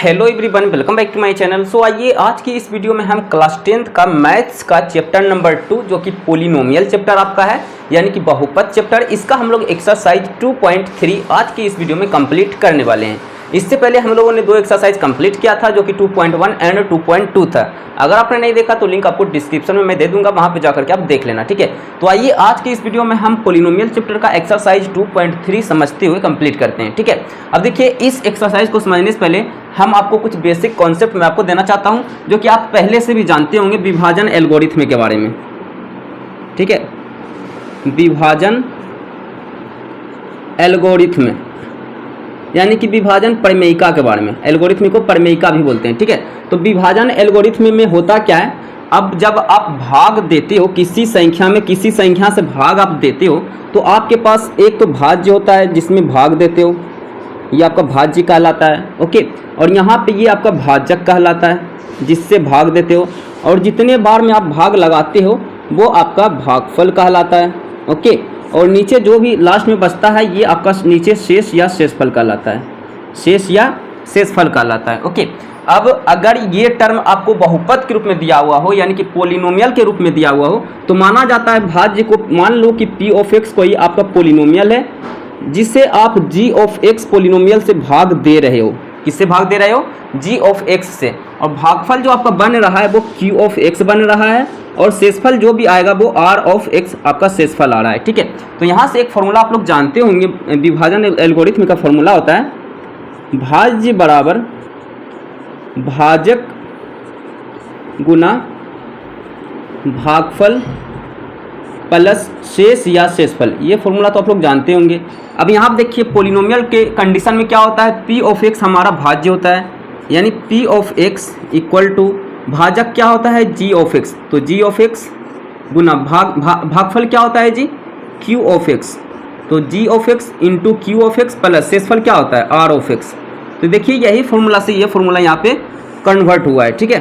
Hello everyone, welcome back to my channel. So आइए आज की इस वीडियो में हम क्लास 10th का मैथ्स का चैप्टर नंबर 2 जो कि पोलिनोमियल चैप्टर आपका है, यानी कि बहुपद चैप्टर, इसका हम लोग एक्सरसाइज 2.3 आज की इस वीडियो में कंप्लीट करने वाले हैं। इससे पहले हम लोगों ने दो एक्सरसाइज कंप्लीट किया था जो कि 2.1 एंड 2.2 था। अगर आपने नहीं देखा तो लिंक आपको डिस्क्रिप्शन में मैं दे दूंगा, वहां पे जाकर के आप देख लेना, ठीक है। तो आइए आज की इस वीडियो में हम पोलिनोमियल चैप्टर का एक्सरसाइज 2.3 समझते हुए कंप्लीट करते हैं, ठीक है। अब देखिए, इस एक्सरसाइज को समझने से पहले हम आपको कुछ बेसिक कॉन्सेप्ट मैं आपको देना चाहता हूं जो कि आप पहले से भी जानते होंगे विभाजन एल्गोरिथम के बारे में, ठीक है। विभाजन एल्गोरिथम यानी कि विभाजन प्रमेयिका के बारे में, एल्गोरिथम को प्रमेयिका भी बोलते हैं, ठीक है। तो विभाजन एल्गोरिथम में होता क्या है, अब जब आप भाग देते हो किसी संख्या में, किसी संख्या से भाग आप देते हो तो आपके पास एक तो भाज्य होता है जिसमें भाग देते हो, ये आपका भाज्य कहलाता है, ओके। और यहाँ पे ये आपका भाजक कहलाता है जिससे भाग देते हो, और जितने बार में आप भाग लगाते हो वो आपका भागफल कहलाता है, ओके। और नीचे जो भी लास्ट में बचता है ये आपका नीचे शेष या शेषफल कहलाता है, शेष या शेषफल कहलाता है, ओके। अब अगर ये टर्म आपको बहुपद के रूप में दिया हुआ हो, यानी कि पोलिनोमियल के रूप में दिया हुआ हो, तो माना जाता है भाज्य को, मान लो कि p ऑफ x कोई आपका पोलिनोमियल है जिसे आप g ऑफ x पोलिनोमियल से भाग दे रहे हो। किससे भाग दे रहे हो? g ऑफ x से। और भागफल जो आपका बन रहा है वो q ऑफ x बन रहा है, और शेषफल जो भी आएगा वो r ऑफ x आपका शेषफल आ रहा है, ठीक है। तो यहाँ से एक फॉर्मूला आप लोग जानते होंगे, विभाजन एल्गोरिथम का फॉर्मूला होता है भाज्य बराबर भाजक गुना भागफल प्लस शेष या शेषफल। ये फॉर्मूला तो आप लोग जानते होंगे। अब यहाँ आप देखिए पोलिनोमियल के कंडीशन में क्या होता है, p ऑफ x हमारा भाज्य होता है, यानी p of x equal to भाजक क्या होता है, g ऑफ x, तो g ऑफ x गुना भागफल क्या होता है जी, q ऑफ x, तो g of x into q of x plus शेषफल क्या होता है, r ऑफ x। तो देखिए यही फॉर्मूला से ये फॉर्मूला यहाँ पे कन्वर्ट हुआ है, ठीक है।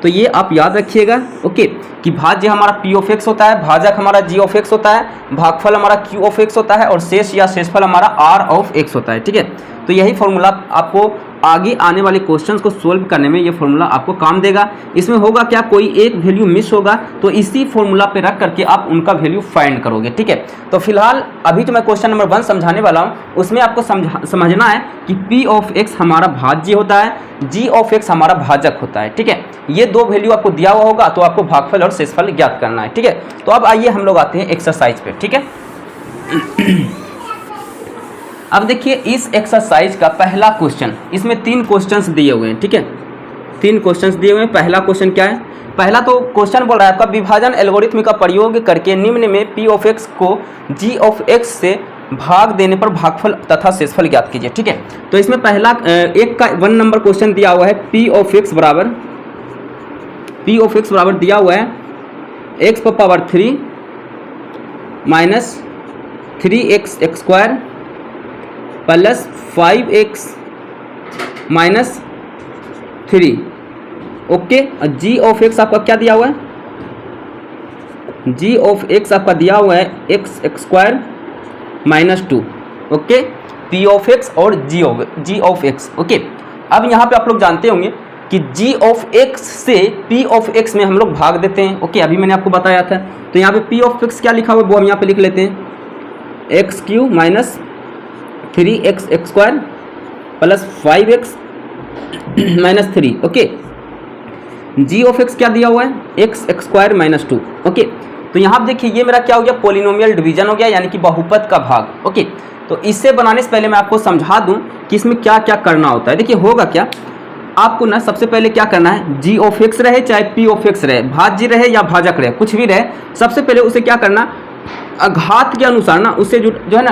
तो ये आप याद रखिएगा, ओके, कि भाज्य हमारा p ऑफ x होता है, भाजक हमारा g ऑफ x होता है, भागफल हमारा q ऑफ x होता है, और शेष या शेषफल हमारा r ऑफ x होता है, ठीक है। तो यही फॉर्मूला आपको आगे आने वाले क्वेश्चंस को सोल्व करने में ये फॉर्मूला आपको काम देगा। इसमें होगा क्या, कोई एक वैल्यू मिस होगा तो इसी फॉर्मूला पे रख करके आप उनका वैल्यू फाइंड करोगे, ठीक है। तो फिलहाल अभी जो मैं क्वेश्चन नंबर 1 समझाने वाला हूँ उसमें आपको समझना है कि p ऑफ x हमारा भाज्य होता है, g ऑफ x हमारा भाजक होता है, ठीक है। ये दो वैल्यू आपको दिया हुआ होगा तो आपको भागफल और शेषफल ज्ञात करना है, ठीक है। तो अब आइए हम लोग आते हैं एक्सरसाइज पे, ठीक है। अब देखिए इस एक्सरसाइज का पहला क्वेश्चन, इसमें 3 क्वेश्चंस दिए हुए हैं, ठीक है। 3 क्वेश्चंस दिए हुए हैं। पहला क्वेश्चन क्या है, पहला तो क्वेश्चन बोल रहा है आपका विभाजन एल्गोरिथम का प्रयोग करके निम्न में p ऑफ x को g ऑफ x से भाग देने पर भागफल तथा शेषफल ज्ञात कीजिए, ठीक है। तो इसमें पहला एक का 1 नंबर क्वेश्चन दिया हुआ है, p ऑफ x बराबर दिया हुआ है x पर power 3 minus 3x x square plus 5x minus 3, okay. g of x आपका क्या दिया हुआ है, g ऑफ x आपका दिया हुआ है x square minus 2, okay. p of x और g ऑफ x, ओके। अब यहाँ पे आप लोग जानते होंगे कि g ऑफ x से p ऑफ x में हम लोग भाग देते हैं, ओके। अभी मैंने आपको बताया था। तो यहाँ पे p ऑफ x क्या लिखा हुआ है वो हम यहाँ पे लिख लेते हैं, x q minus 3x x square plus 5x minus 3, okay. g of x क्या दिया हुआ है, x स्क्वायर माइनस 2, ओके। तो यहाँ आप देखिए ये मेरा क्या हो गया, पोलिनोमियल डिवीजन हो गया, यानी कि बहुपद का भाग, ओके। तो इससे बनाने से पहले मैं आपको समझा दूं कि इसमें क्या क्या करना होता है। देखिए होगा क्या, आपको ना सबसे पहले क्या करना है, g ऑफ x रहे चाहे p ऑफ x रहे, भाज्य रहे या भाजक रहे, कुछ भी रहे, सबसे पहले उसे क्या करना, घात के अनुसार ना उसे जो है ना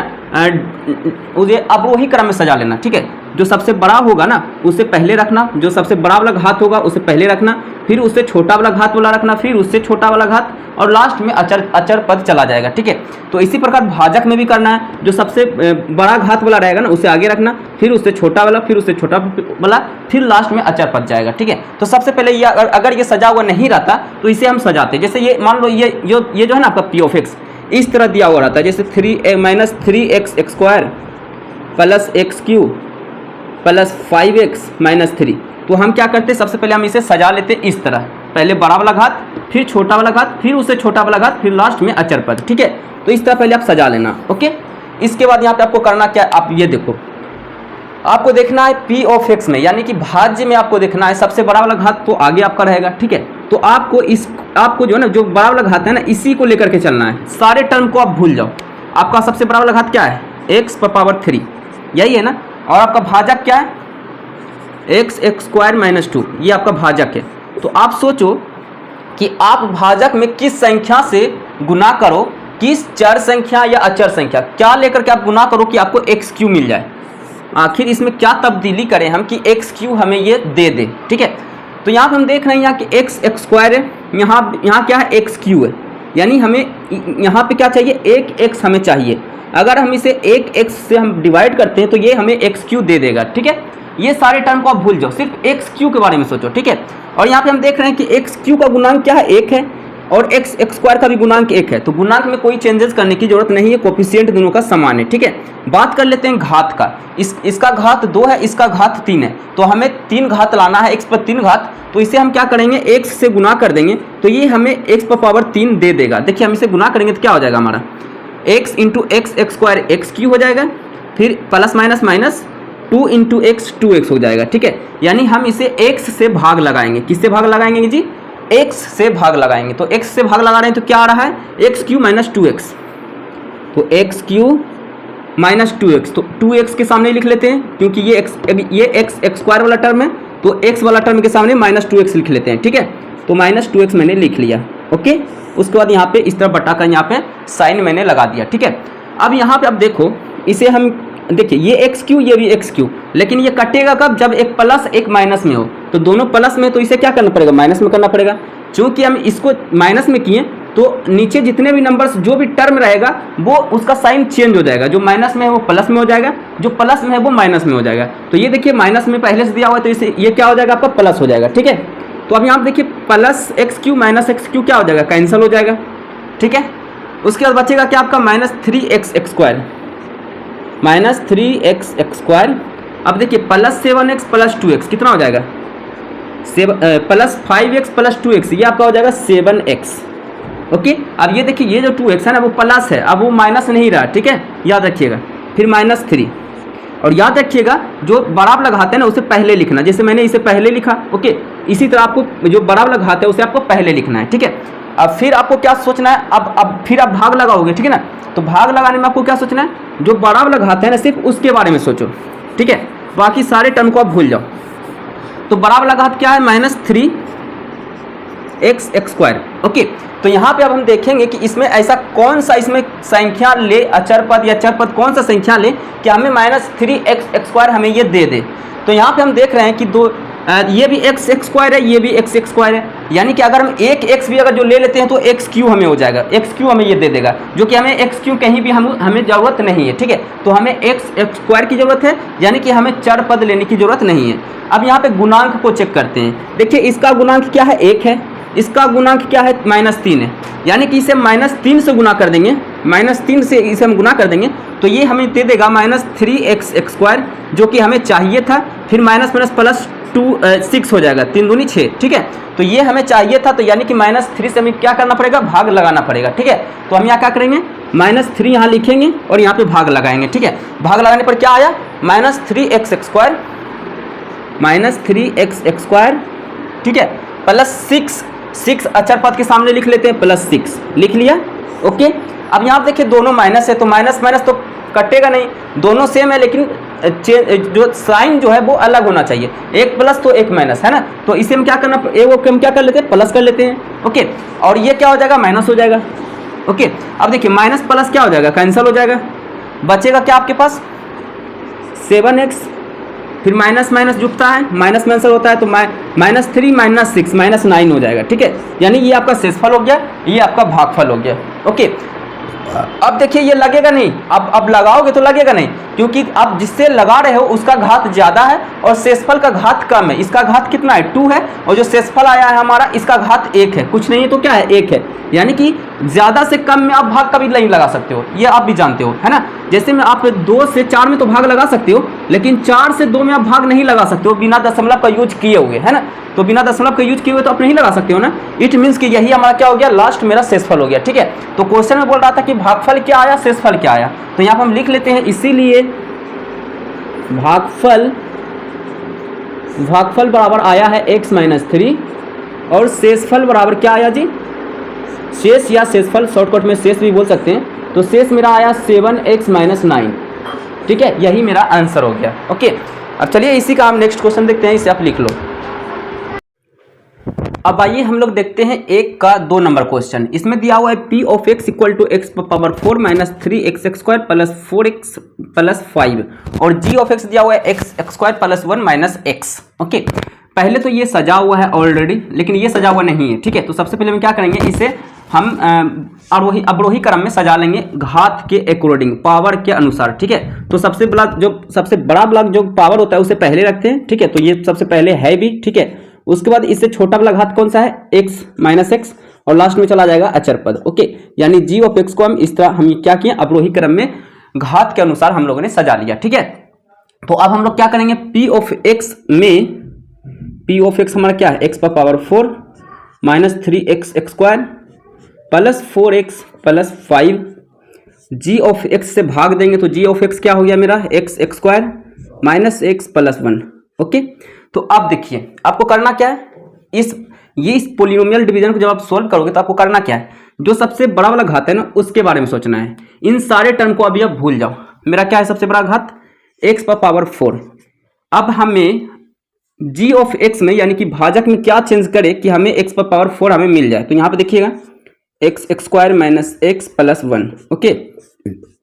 उसे अवरोही क्रम में सजा लेना, ठीक है। जो सबसे बड़ा होगा ना उसे पहले रखना, जो सबसे बड़ा वाला घात होगा उसे पहले रखना, फिर उससे छोटा वाला घात वाला रखना, फिर उससे छोटा वाला घात, और लास्ट में अचर पद चला जाएगा, ठीक है। तो इसी प्रकार भाजक में भी करना है, जो सबसे बड़ा घात वाला रहेगा ना उसे आगे रखना, फिर उससे छोटा वाला, फिर उससे छोटा वाला, फिर लास्ट में अचर पद जाएगा, ठीक है। तो सबसे पहले ये अगर ये सजा हुआ नहीं रहता तो इसे हम सजाते, जैसे ये मान लो ये जो है ना आपका p ऑफ x इस तरह दिया हुआ रहता है, जैसे 3 minus 3x x square plus x Q plus 5x minus 3। तो हम क्या करते हैं, सबसे पहले हम इसे सजा लेते हैं इस तरह, पहले बड़ा वाला घात, फिर छोटा वाला घात, फिर उससे छोटा वाला घात, फिर लास्ट में अचर पद। ठीक है, तो इस तरह पहले आप सजा लेना। ओके, इसके बाद यहाँ पे आपको करना क्या है, आप ये देखो, आपको देखना है पी ऑफ एक्स में, यानी कि भाज्य में आपको देखना है सबसे बड़ा वाला घात तो आगे आपका रहेगा। ठीक है, तो आपको जो है ना, जो बड़ा वाला घात है ना, इसी को लेकर के चलना है, सारे टर्म को आप भूल जाओ। आपका सबसे बड़ा वाला घात क्या है, x पर पावर 3, यही है ना, और आपका भाजक क्या है, x स्क्वायर माइनस 2, ये आपका भाजक है। तो आप सोचो कि आप भाजक में किस संख्या से गुना करो, किस चर संख्या या अचर संख्या क्या लेकर के आप गुना करो कि आपको एक्स क्यू मिल जाए। आखिर इसमें क्या तब्दीली करें हम कि एक्स क्यू हमें ये दे दे। ठीक है, तो यहाँ पे हम देख रहे हैं यहाँ कि एक्स स्क्वायर है, यहाँ क्या है, एक्स क्यू है, यानी हमें यहाँ पे क्या चाहिए, एक एक्स हमें चाहिए। अगर हम इसे एक एक्स से हम डिवाइड करते हैं तो ये हमें एक्स क्यू दे देगा। ठीक है, ये सारे टर्म को आप भूल जाओ, सिर्फ एक्स क्यू के बारे में सोचो। ठीक है, और यहाँ पे हम देख रहे हैं कि एक्स क्यू का गुणांक क्या है, 1 है, और एक्स स्क्वायर का भी गुणांक 1 है। तो गुणांक में कोई चेंजेस करने की जरूरत नहीं है, कोफिशिएंट दोनों का समान है। ठीक है, बात कर लेते हैं घात का। इसका घात 2 है, इसका घात 3 है, तो हमें 3 घात लाना है, x पर 3 घात। तो इसे हम क्या करेंगे, x से गुना कर देंगे, तो ये हमें x पर पावर 3 दे देगा। देखिए, हम इसे गुना करेंगे तो क्या हो जाएगा हमारा, x into x square x Q हो जाएगा, फिर plus minus minus 2 into x 2x हो जाएगा। ठीक है, यानी हम इसे x से भाग लगाएंगे। किससे भाग लगाएंगे जी, x से भाग लगाएंगे। तो x से भाग लगा रहे हैं तो क्या आ रहा है, एक्स क्यू माइनस 2x, तो एक्स क्यू माइनस 2x, तो 2x के सामने लिख लेते हैं, क्योंकि ये x स्क्वायर वाला टर्म है, तो x वाला टर्म के सामने माइनस 2x लिख लेते हैं। ठीक है, तो माइनस 2x मैंने लिख लिया। ओके, उसके बाद यहाँ पे इस तरह बटा कर यहाँ पे साइन मैंने लगा दिया। ठीक है, अब यहाँ पे अब देखो, इसे हम देखिए, ये एक्स क्यू, ये भी एक्स क्यू, लेकिन ये कटेगा कब, जब एक प्लस एक माइनस में हो। तो दोनों प्लस में, तो इसे क्या करना पड़ेगा, माइनस में करना पड़ेगा। चूंकि हम इसको माइनस में किए तो नीचे जितने भी नंबर्स, जो भी टर्म रहेगा, वो उसका साइन चेंज हो जाएगा। जो माइनस में है वो प्लस में हो जाएगा, जो प्लस में है वो माइनस में हो जाएगा। तो ये देखिए, माइनस में पहले से दिया हुआ है, तो इसे ये क्या हो जाएगा, आपका प्लस हो जाएगा। ठीक है, तो अब यहाँ पे देखिए, plus x q minus x Q क्या हो जाएगा, कैंसिल हो जाएगा। ठीक है, उसके बाद बचेगा क्या आपका, minus 3x square, minus 3x square. अब देखिए, प्लस 7x प्लस 2x कितना हो जाएगा, प्लस 5x प्लस 2x, ये आपका हो जाएगा 7x। ओके, अब ये देखिए, ये जो 2x है ना, वो प्लस है, अब वो माइनस नहीं रहा। ठीक है, याद रखिएगा, फिर माइनस 3, और याद रखिएगा जो बड़ा वाला घात है ना, उसे पहले लिखना, जैसे मैंने इसे पहले लिखा। ओके, इसी तरह आपको जो बड़ा वाला घात है उसे आपको पहले लिखना है। ठीक है, अब फिर आपको क्या सोचना है, अब फिर आप भाग लगाओगे। ठीक है ना, तो भाग लगाने में आपको क्या सोचना है, जो बड़ा वाला घात है ना, सिर्फ उसके बारे में सोचो। ठीक है, बाकी सारे टर्म को आप भूल जाओ। तो बड़ा वाला घात क्या है, माइनस 3x स्क्वायर। ओके, तो यहाँ पे अब हम देखेंगे कि इसमें ऐसा कौन सा इसमें संख्या ले, अचर पद या चर पद, कौन सा संख्या ले कि हमें माइनस 3x स्क्वायर हमें ये दे दे। तो यहाँ पे हम देख रहे हैं कि ये भी x स्क्वायर है, ये भी x स्क्वायर है, यानी कि अगर हम एक x भी अगर जो ले लेते हैं तो एक्स क्यू हमें हो जाएगा, एक्स क्यू हमें ये दे देगा, जो कि हमें एक्स क्यू कहीं भी हमें ज़रूरत नहीं है। ठीक है, तो हमें x स्क्वायर की ज़रूरत है, यानी कि हमें चर पद लेने की ज़रूरत नहीं है। अब यहाँ पे गुणांक को चेक करते हैं। देखिए, इसका गुणांक क्या है, 1 है, इसका गुणांक क्या है, -3 है, यानी कि इसे -3 से गुना कर देंगे, -3 से इसे हम गुना कर देंगे तो ये हमें दे देगा -3x स्क्वायर, जो कि हमें चाहिए था। फिर माइनस माइनस प्लस 6 हो जाएगा, 3 दूनी 6। ठीक है, तो ये हमें चाहिए था, तो यानी कि -3 से हमें क्या करना पड़ेगा, भाग लगाना पड़ेगा। ठीक है, तो हम यहाँ क्या करेंगे, -3 यहाँ लिखेंगे और यहाँ पे भाग लगाएंगे। ठीक है, भाग लगाने पर क्या आया, -3x स्क्वायर, -3x स्क्वायर। ठीक है, प्लस 6 अचर पद के सामने लिख लेते हैं, +6 लिख लिया। ओके, अब यहाँ देखिए, दोनों माइनस है, तो माइनस माइनस तो कटेगा नहीं, दोनों सेम है, लेकिन जो साइन जो है वो अलग होना चाहिए, एक प्लस तो एक माइनस, है ना। तो इसे हम क्या करना, हम क्या कर लेते हैं, प्लस कर लेते हैं। ओके, और ये क्या हो जाएगा, माइनस हो जाएगा। ओके, अब देखिए, माइनस प्लस क्या हो जाएगा, कैंसिल हो जाएगा, बचेगा क्या आपके पास, 7x, फिर माइनस माइनस जुटता है, माइनस माइनस होता है, तो -3 -6 -9 हो जाएगा। ठीक है, यानी ये आपका शेषफल हो गया, ये आपका भागफल हो गया। ओके, अब देखिए, ये लगेगा नहीं, अब लगाओगे तो लगेगा नहीं, क्योंकि आप जिससे लगा रहे हो उसका घात ज़्यादा है और शेषफल का घात कम है। इसका घात कितना है, 2 है, और जो शेषफल आया है हमारा, इसका घात 1 है, कुछ नहीं है तो क्या है, 1 है। यानी कि ज़्यादा से कम में आप भाग का भी नहीं लगा सकते हो, ये आप भी जानते हो, है ना। जैसे में आप 2 से 4 में तो भाग लगा सकते हो, लेकिन 4 से 2 में आप भाग नहीं लगा सकते हो बिना दशमलव का यूज किए हुए, है ना। तो बिना दशमलव का यूज किए हुए तो आप नहीं लगा सकते हो ना। इट मीन्स कि यही हमारा क्या हो गया, लास्ट मेरा शेषफल हो गया, ठीक है। तो क्वेश्चन में बोल रहा था कि भागफल क्या आया, शेषफल क्या आया, तो यहाँ पर हम लिख लेते हैं, इसीलिए भागफल बराबर आया है x - 3 और शेषफल बराबर क्या आया जी, शेष या शेषफल, शॉर्टकट में शेष भी बोल सकते हैं। तो शेष मेरा आया 7x - 9, ठीक है, यही मेरा आंसर हो गया। ओके, अब चलिए इसी का हम नेक्स्ट क्वेश्चन देखते हैं, इसे आप लिख लो। अब आइए हम लोग देखते हैं 1 का 2 नंबर क्वेश्चन। इसमें दिया हुआ है p of x equal to x power 4 minus 3x square plus 4x plus 5 और g ऑफ x दिया हुआ है x square plus 1 minus x। Okay, पहले तो ये सजा हुआ है ऑलरेडी, लेकिन ये सजा हुआ नहीं है, ठीक है। तो सबसे पहले हम क्या करेंगे, इसे हम अवरोही क्रम में सजा लेंगे, घात के अकॉर्डिंग, पावर के अनुसार, ठीक है। तो सबसे बड़ा ब्लॉक जो पावर होता है उसे पहले रखते हैं, ठीक है। तो ये सबसे पहले है भी, ठीक है। उसके बाद इससे छोटा वाला घात कौन सा है, x माइनस एक्स, और लास्ट में चला जाएगा अचर पद। ओके, यानी g ऑफ x को हम इस तरह हम क्या किए, अवरोही क्रम में घात के अनुसार हम लोगों ने सजा लिया, ठीक है। तो अब हम लोग क्या करेंगे, p ऑफ x में, p ऑफ x हमारा क्या है, x पर power 4 minus 3x square plus 4x plus 5, g of x से भाग देंगे तो g ऑफ x क्या हो गया मेरा, x square minus x plus 1। Okay, तो अब देखिए आपको करना क्या है, इस पोलिनोमियल डिवीजन को जब आप सोल्व करोगे तो आपको करना क्या है, जो सबसे बड़ा वाला घात है ना उसके बारे में सोचना है। इन सारे टर्म को अभी आप भूल जाओ। मेरा क्या है सबसे बड़ा घात, x पर पावर 4। अब हमें g ऑफ x में यानी कि भाजक में क्या चेंज करे कि हमें x पर पावर 4 हमें मिल जाए। तो यहाँ पे देखिएगा x square minus x plus 1। Okay,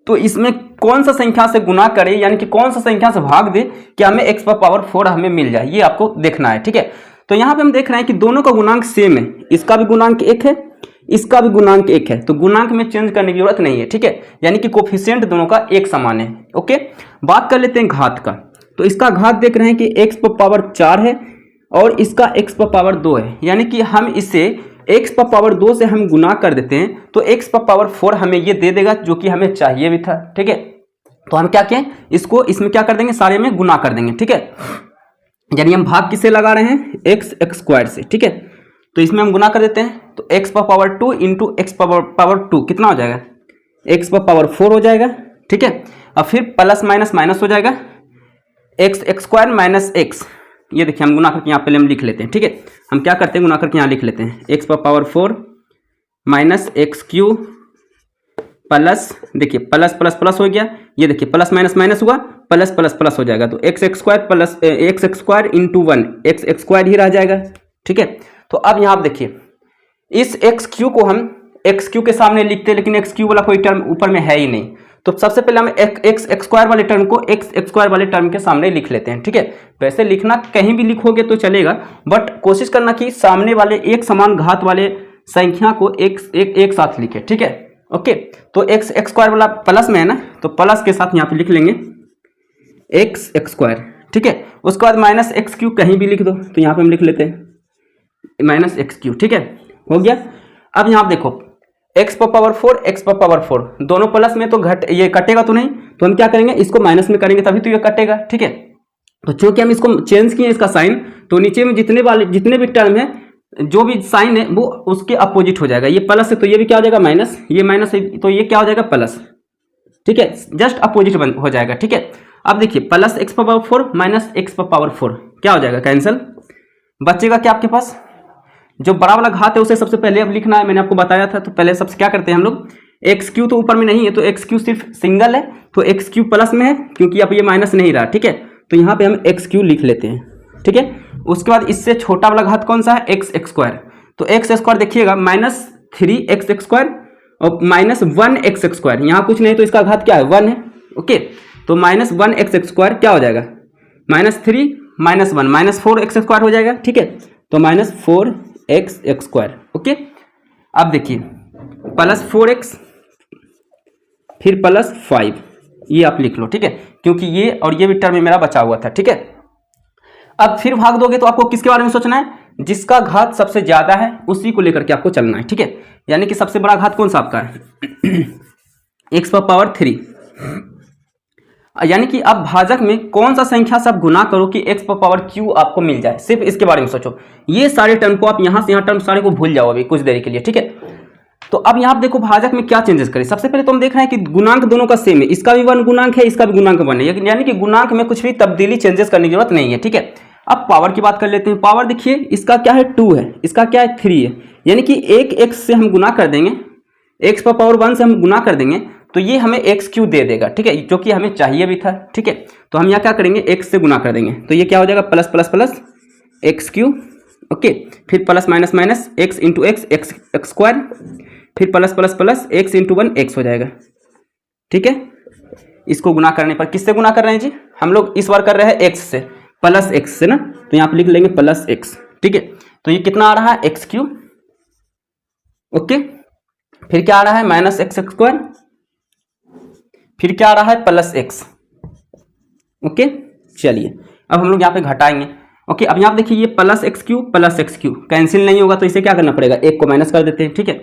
तो इसमें कौन सा संख्या से गुना करे, यानी कि कौन सा संख्या से भाग दे कि हमें x पर पावर 4 हमें मिल जाए, ये आपको देखना है, ठीक है। तो यहाँ पे हम देख रहे हैं कि दोनों का गुणांक सेम है, इसका भी गुणांक 1 है, इसका भी गुणांक 1 है, तो गुणांक में चेंज करने की जरूरत नहीं है, ठीक है। यानी कि कोफिशिएंट दोनों का एक समान है। ओके, बात कर लेते हैं घात का। तो इसका घात देख रहे हैं कि x पर पावर 4 है और इसका x पर पावर 2 है, यानी कि हम इसे x पर पावर 2 से हम गुना कर देते हैं तो x पर पावर 4 हमें ये दे देगा, जो कि हमें चाहिए भी था, ठीक है। तो हम क्या किए, इसको इसमें क्या कर देंगे, सारे में गुना कर देंगे, ठीक है। यानी हम भाग किससे लगा रहे हैं, x स्क्वायर से, ठीक है। तो इसमें हम गुना कर देते हैं, तो x पर पावर 2 इंटू एक्स पावर 2 कितना हो जाएगा, x पर पावर 4 हो जाएगा, ठीक है। अब फिर प्लस माइनस माइनस हो जाएगा, x स्क्वायर माइनस x, ये देखिए हम गुना करके यहाँ पहले हम लिख लेते हैं, ठीक है। हम क्या करते हैं, गुना करके यहाँ लिख लेते हैं, x पर power 4 minus x cube plus, देखिए प्लस प्लस प्लस हो गया, ये देखिए प्लस माइनस माइनस हुआ, प्लस प्लस प्लस हो जाएगा, तो x square plus x square into 1, x square ही रह जाएगा, ठीक है। तो अब यहाँ आप देखिए इस एक्स क्यू को हम एक्स क्यू के सामने लिखते हैं, लेकिन एक्स क्यू वाला कोई टर्म ऊपर में है ही नहीं, तो सबसे पहले हम एक्स स्क्वायर वाले टर्म को एक्स स्क्वायर वाले टर्म के सामने लिख लेते हैं, ठीक है। वैसे लिखना कहीं भी लिखोगे तो चलेगा, बट कोशिश करना कि सामने वाले एक समान घात वाले संख्या को एक साथ लिखे, ठीक है। ओके, तो एक्स स्क्वायर वाला प्लस में है ना, तो प्लस के साथ यहाँ पे लिख लेंगे एक्स स्क्वायर, ठीक है। उसके बाद माइनस एक्स क्यू कहीं भी लिख दो, तो यहाँ पे हम लिख लेते हैं माइनस एक्स क्यू, ठीक है, हो गया। अब यहाँ देखो x पर पावर 4 x पर पावर 4 दोनों प्लस में, तो ये कटेगा तो नहीं, तो हम क्या करेंगे, इसको माइनस में करेंगे तभी तो ये कटेगा, ठीक है। तो चूंकि हम इसको चेंज किए इसका साइन, तो नीचे में जितने भी टर्म है, जो भी साइन है वो उसके अपोजिट हो जाएगा। ये प्लस है तो ये भी क्या हो जाएगा माइनस, ये माइनस है तो ये क्या हो जाएगा प्लस, ठीक है, जस्ट अपोजिट हो जाएगा, ठीक है। अब देखिए प्लस एक्स पर पावर 4 माइनस एक्स पर पावर 4 क्या हो जाएगा, कैंसिल, बचेगा क्या आपके पास, जो बड़ा वाला घात है उसे सबसे पहले अब लिखना है, मैंने आपको बताया था। तो पहले सबसे क्या करते हैं हम लोग, एक्स क्यू तो ऊपर में नहीं है, तो एक्स क्यू सिर्फ सिंगल है, तो एक्स क्यू प्लस में है क्योंकि अब ये माइनस नहीं रहा, ठीक है। तो यहाँ पे हम एक्स क्यू लिख लेते हैं, ठीक है। उसके बाद इससे छोटा वाला घात कौन सा है, एक्स स्क्वायर, तो एक्स स्क्वायर देखिएगा माइनस 3x स्क्वायर और माइनस 1x स्क्वायर, यहाँ कुछ नहीं तो इसका घात क्या है 1 है, ओके। तो माइनस 1x स्क्वायर क्या हो जाएगा, minus 3 minus 1 minus 4x square हो जाएगा, ठीक है। तो माइनस 4x स्क्वायर, ओके। अब देखिए प्लस 4x फिर प्लस 5, ये आप लिख लो, ठीक है, क्योंकि ये और ये भी टर्म मेरा बचा हुआ था, ठीक है। अब फिर भाग दोगे तो आपको किसके बारे में सोचना है, जिसका घात सबसे ज़्यादा है उसी को लेकर के आपको चलना है, ठीक है। यानी कि सबसे बड़ा घात कौन सा आपका है एक्स पावर 3। यानी कि अब भाजक में कौन सा संख्या से आप गुना करो कि एक्स पावर क्यू आपको मिल जाए, सिर्फ इसके बारे में सोचो। ये सारे टर्म को आप यहाँ से यहाँ टर्म सारे को भूल जाओ अभी कुछ देर के लिए, ठीक है। तो अब यहाँ देखो भाजक में क्या चेंजेस करें। सबसे पहले तो हम देख रहे हैं कि गुणांक दोनों का सेम है, इसका भी 1 गुणांक है, इसका भी गुणांक 1 है, यानी कि गुणांक में कुछ भी तब्दीली चेंजेस करने की जरूरत नहीं है, ठीक है। अब पावर की बात कर लेते हैं। पावर देखिए इसका क्या है 2 है, इसका क्या है 3 है, यानी कि एक x से हम गुना कर देंगे, x पावर 1 से हम गुना कर देंगे तो ये हमें एक्स क्यू दे देगा, ठीक है, जो कि हमें चाहिए भी था, ठीक है। तो हम यहाँ क्या करेंगे x से गुना कर देंगे तो ये क्या हो जाएगा plus plus plus x q, okay. फिर plus minus minus x into x x square, फिर plus plus plus x into 1 x हो जाएगा, ठीक है। इसको गुना करने पर किससे गुना कर रहे हैं जी, हम लोग इस बार कर रहे हैं एक्स से, प्लस एक्स से ना, तो यहाँ पे लिख लेंगे प्लस एक्स, ठीक है। तो ये कितना आ रहा है एक्स क्यू, ओके। फिर क्या आ रहा है माइनस एक्स स्क्वायर, फिर क्या आ रहा है प्लस एक्स, ओके। चलिए अब हम लोग यहाँ पे घटाएंगे, ओके। अब यहाँ देखिए ये प्लस एक्स क्यू कैंसिल नहीं होगा तो इसे क्या करना पड़ेगा, एक को माइनस कर देते हैं, ठीक है।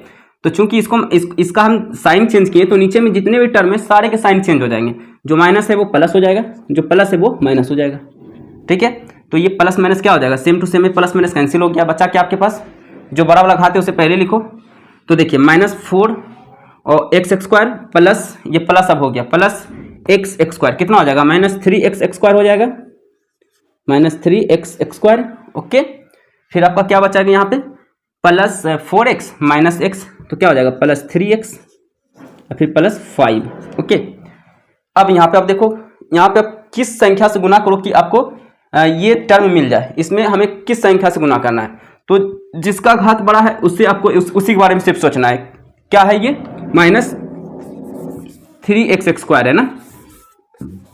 तो चूंकि इसका हम साइन चेंज किए तो नीचे में जितने भी टर्म है सारे के साइन चेंज हो जाएंगे, जो माइनस है वो प्लस हो जाएगा, जो प्लस है वो माइनस हो जाएगा, ठीक है। तो ये प्लस माइनस क्या हो जाएगा, सेम टू सेम है, प्लस माइनस कैंसिल हो गया, बचा क्या आपके पास, जो बड़ा वाला घात है उसे पहले लिखो। तो देखिए -4 और एक्स स्क्वायर प्लस ये प्लस अब हो गया प्लस एक्स स्क्वायर, कितना हो जाएगा -3x स्क्वायर हो जाएगा, -3x स्क्वायर, ओके। फिर आपका क्या बचाएगा यहाँ पे प्लस 4x माइनस एक्स, तो क्या हो जाएगा प्लस 3x और फिर प्लस 5, ओके। अब यहाँ पे आप देखो, यहाँ पे आप किस संख्या से गुना करो कि आपको ये टर्म मिल जाए, इसमें हमें किस संख्या से गुना करना है, तो जिसका घात बड़ा है उससे आपको उसी के बारे में सिर्फ सोचना है। क्या है ये -3x स्क्वायर है ना,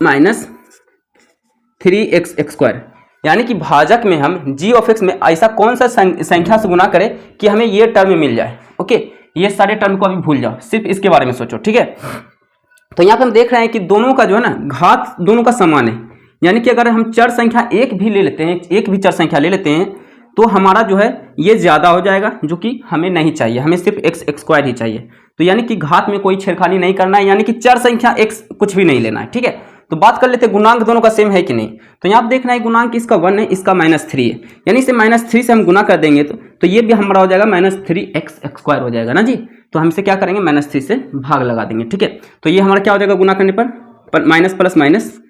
-3x स्क्वायर, यानी कि भाजक में हम g ऑफ x में ऐसा कौन सा संख्या से गुना करें कि हमें ये टर्म मिल जाए, ओके। ये सारे टर्म को अभी भूल जाओ, सिर्फ इसके बारे में सोचो, ठीक है। तो यहाँ पे हम देख रहे हैं कि दोनों का जो है ना घात दोनों का समान है, यानी कि अगर हम चर संख्या एक भी ले लेते हैं, एक भी चर संख्या ले लेते हैं तो हमारा जो है ये ज़्यादा हो जाएगा, जो कि हमें नहीं चाहिए, हमें सिर्फ एक्स स्क्वायर ही चाहिए। तो यानी कि घात में कोई छेड़खानी नहीं करना है, यानी कि चर संख्या एक्स कुछ भी नहीं लेना है, ठीक है। तो बात कर लेते हैं गुणांक दोनों का सेम है कि नहीं। तो यहाँ आप देखना है गुणांक इसका 1 है, इसका -3 है, यानी इसे -3 से हम गुना कर देंगे तो ये भी हमारा हो जाएगा -3x स्क्वायर हो जाएगा ना जी। तो हम इसे क्या करेंगे -3 से भाग लगा देंगे, ठीक है। तो ये हमारा क्या हो जाएगा गुना करने पर minus plus minus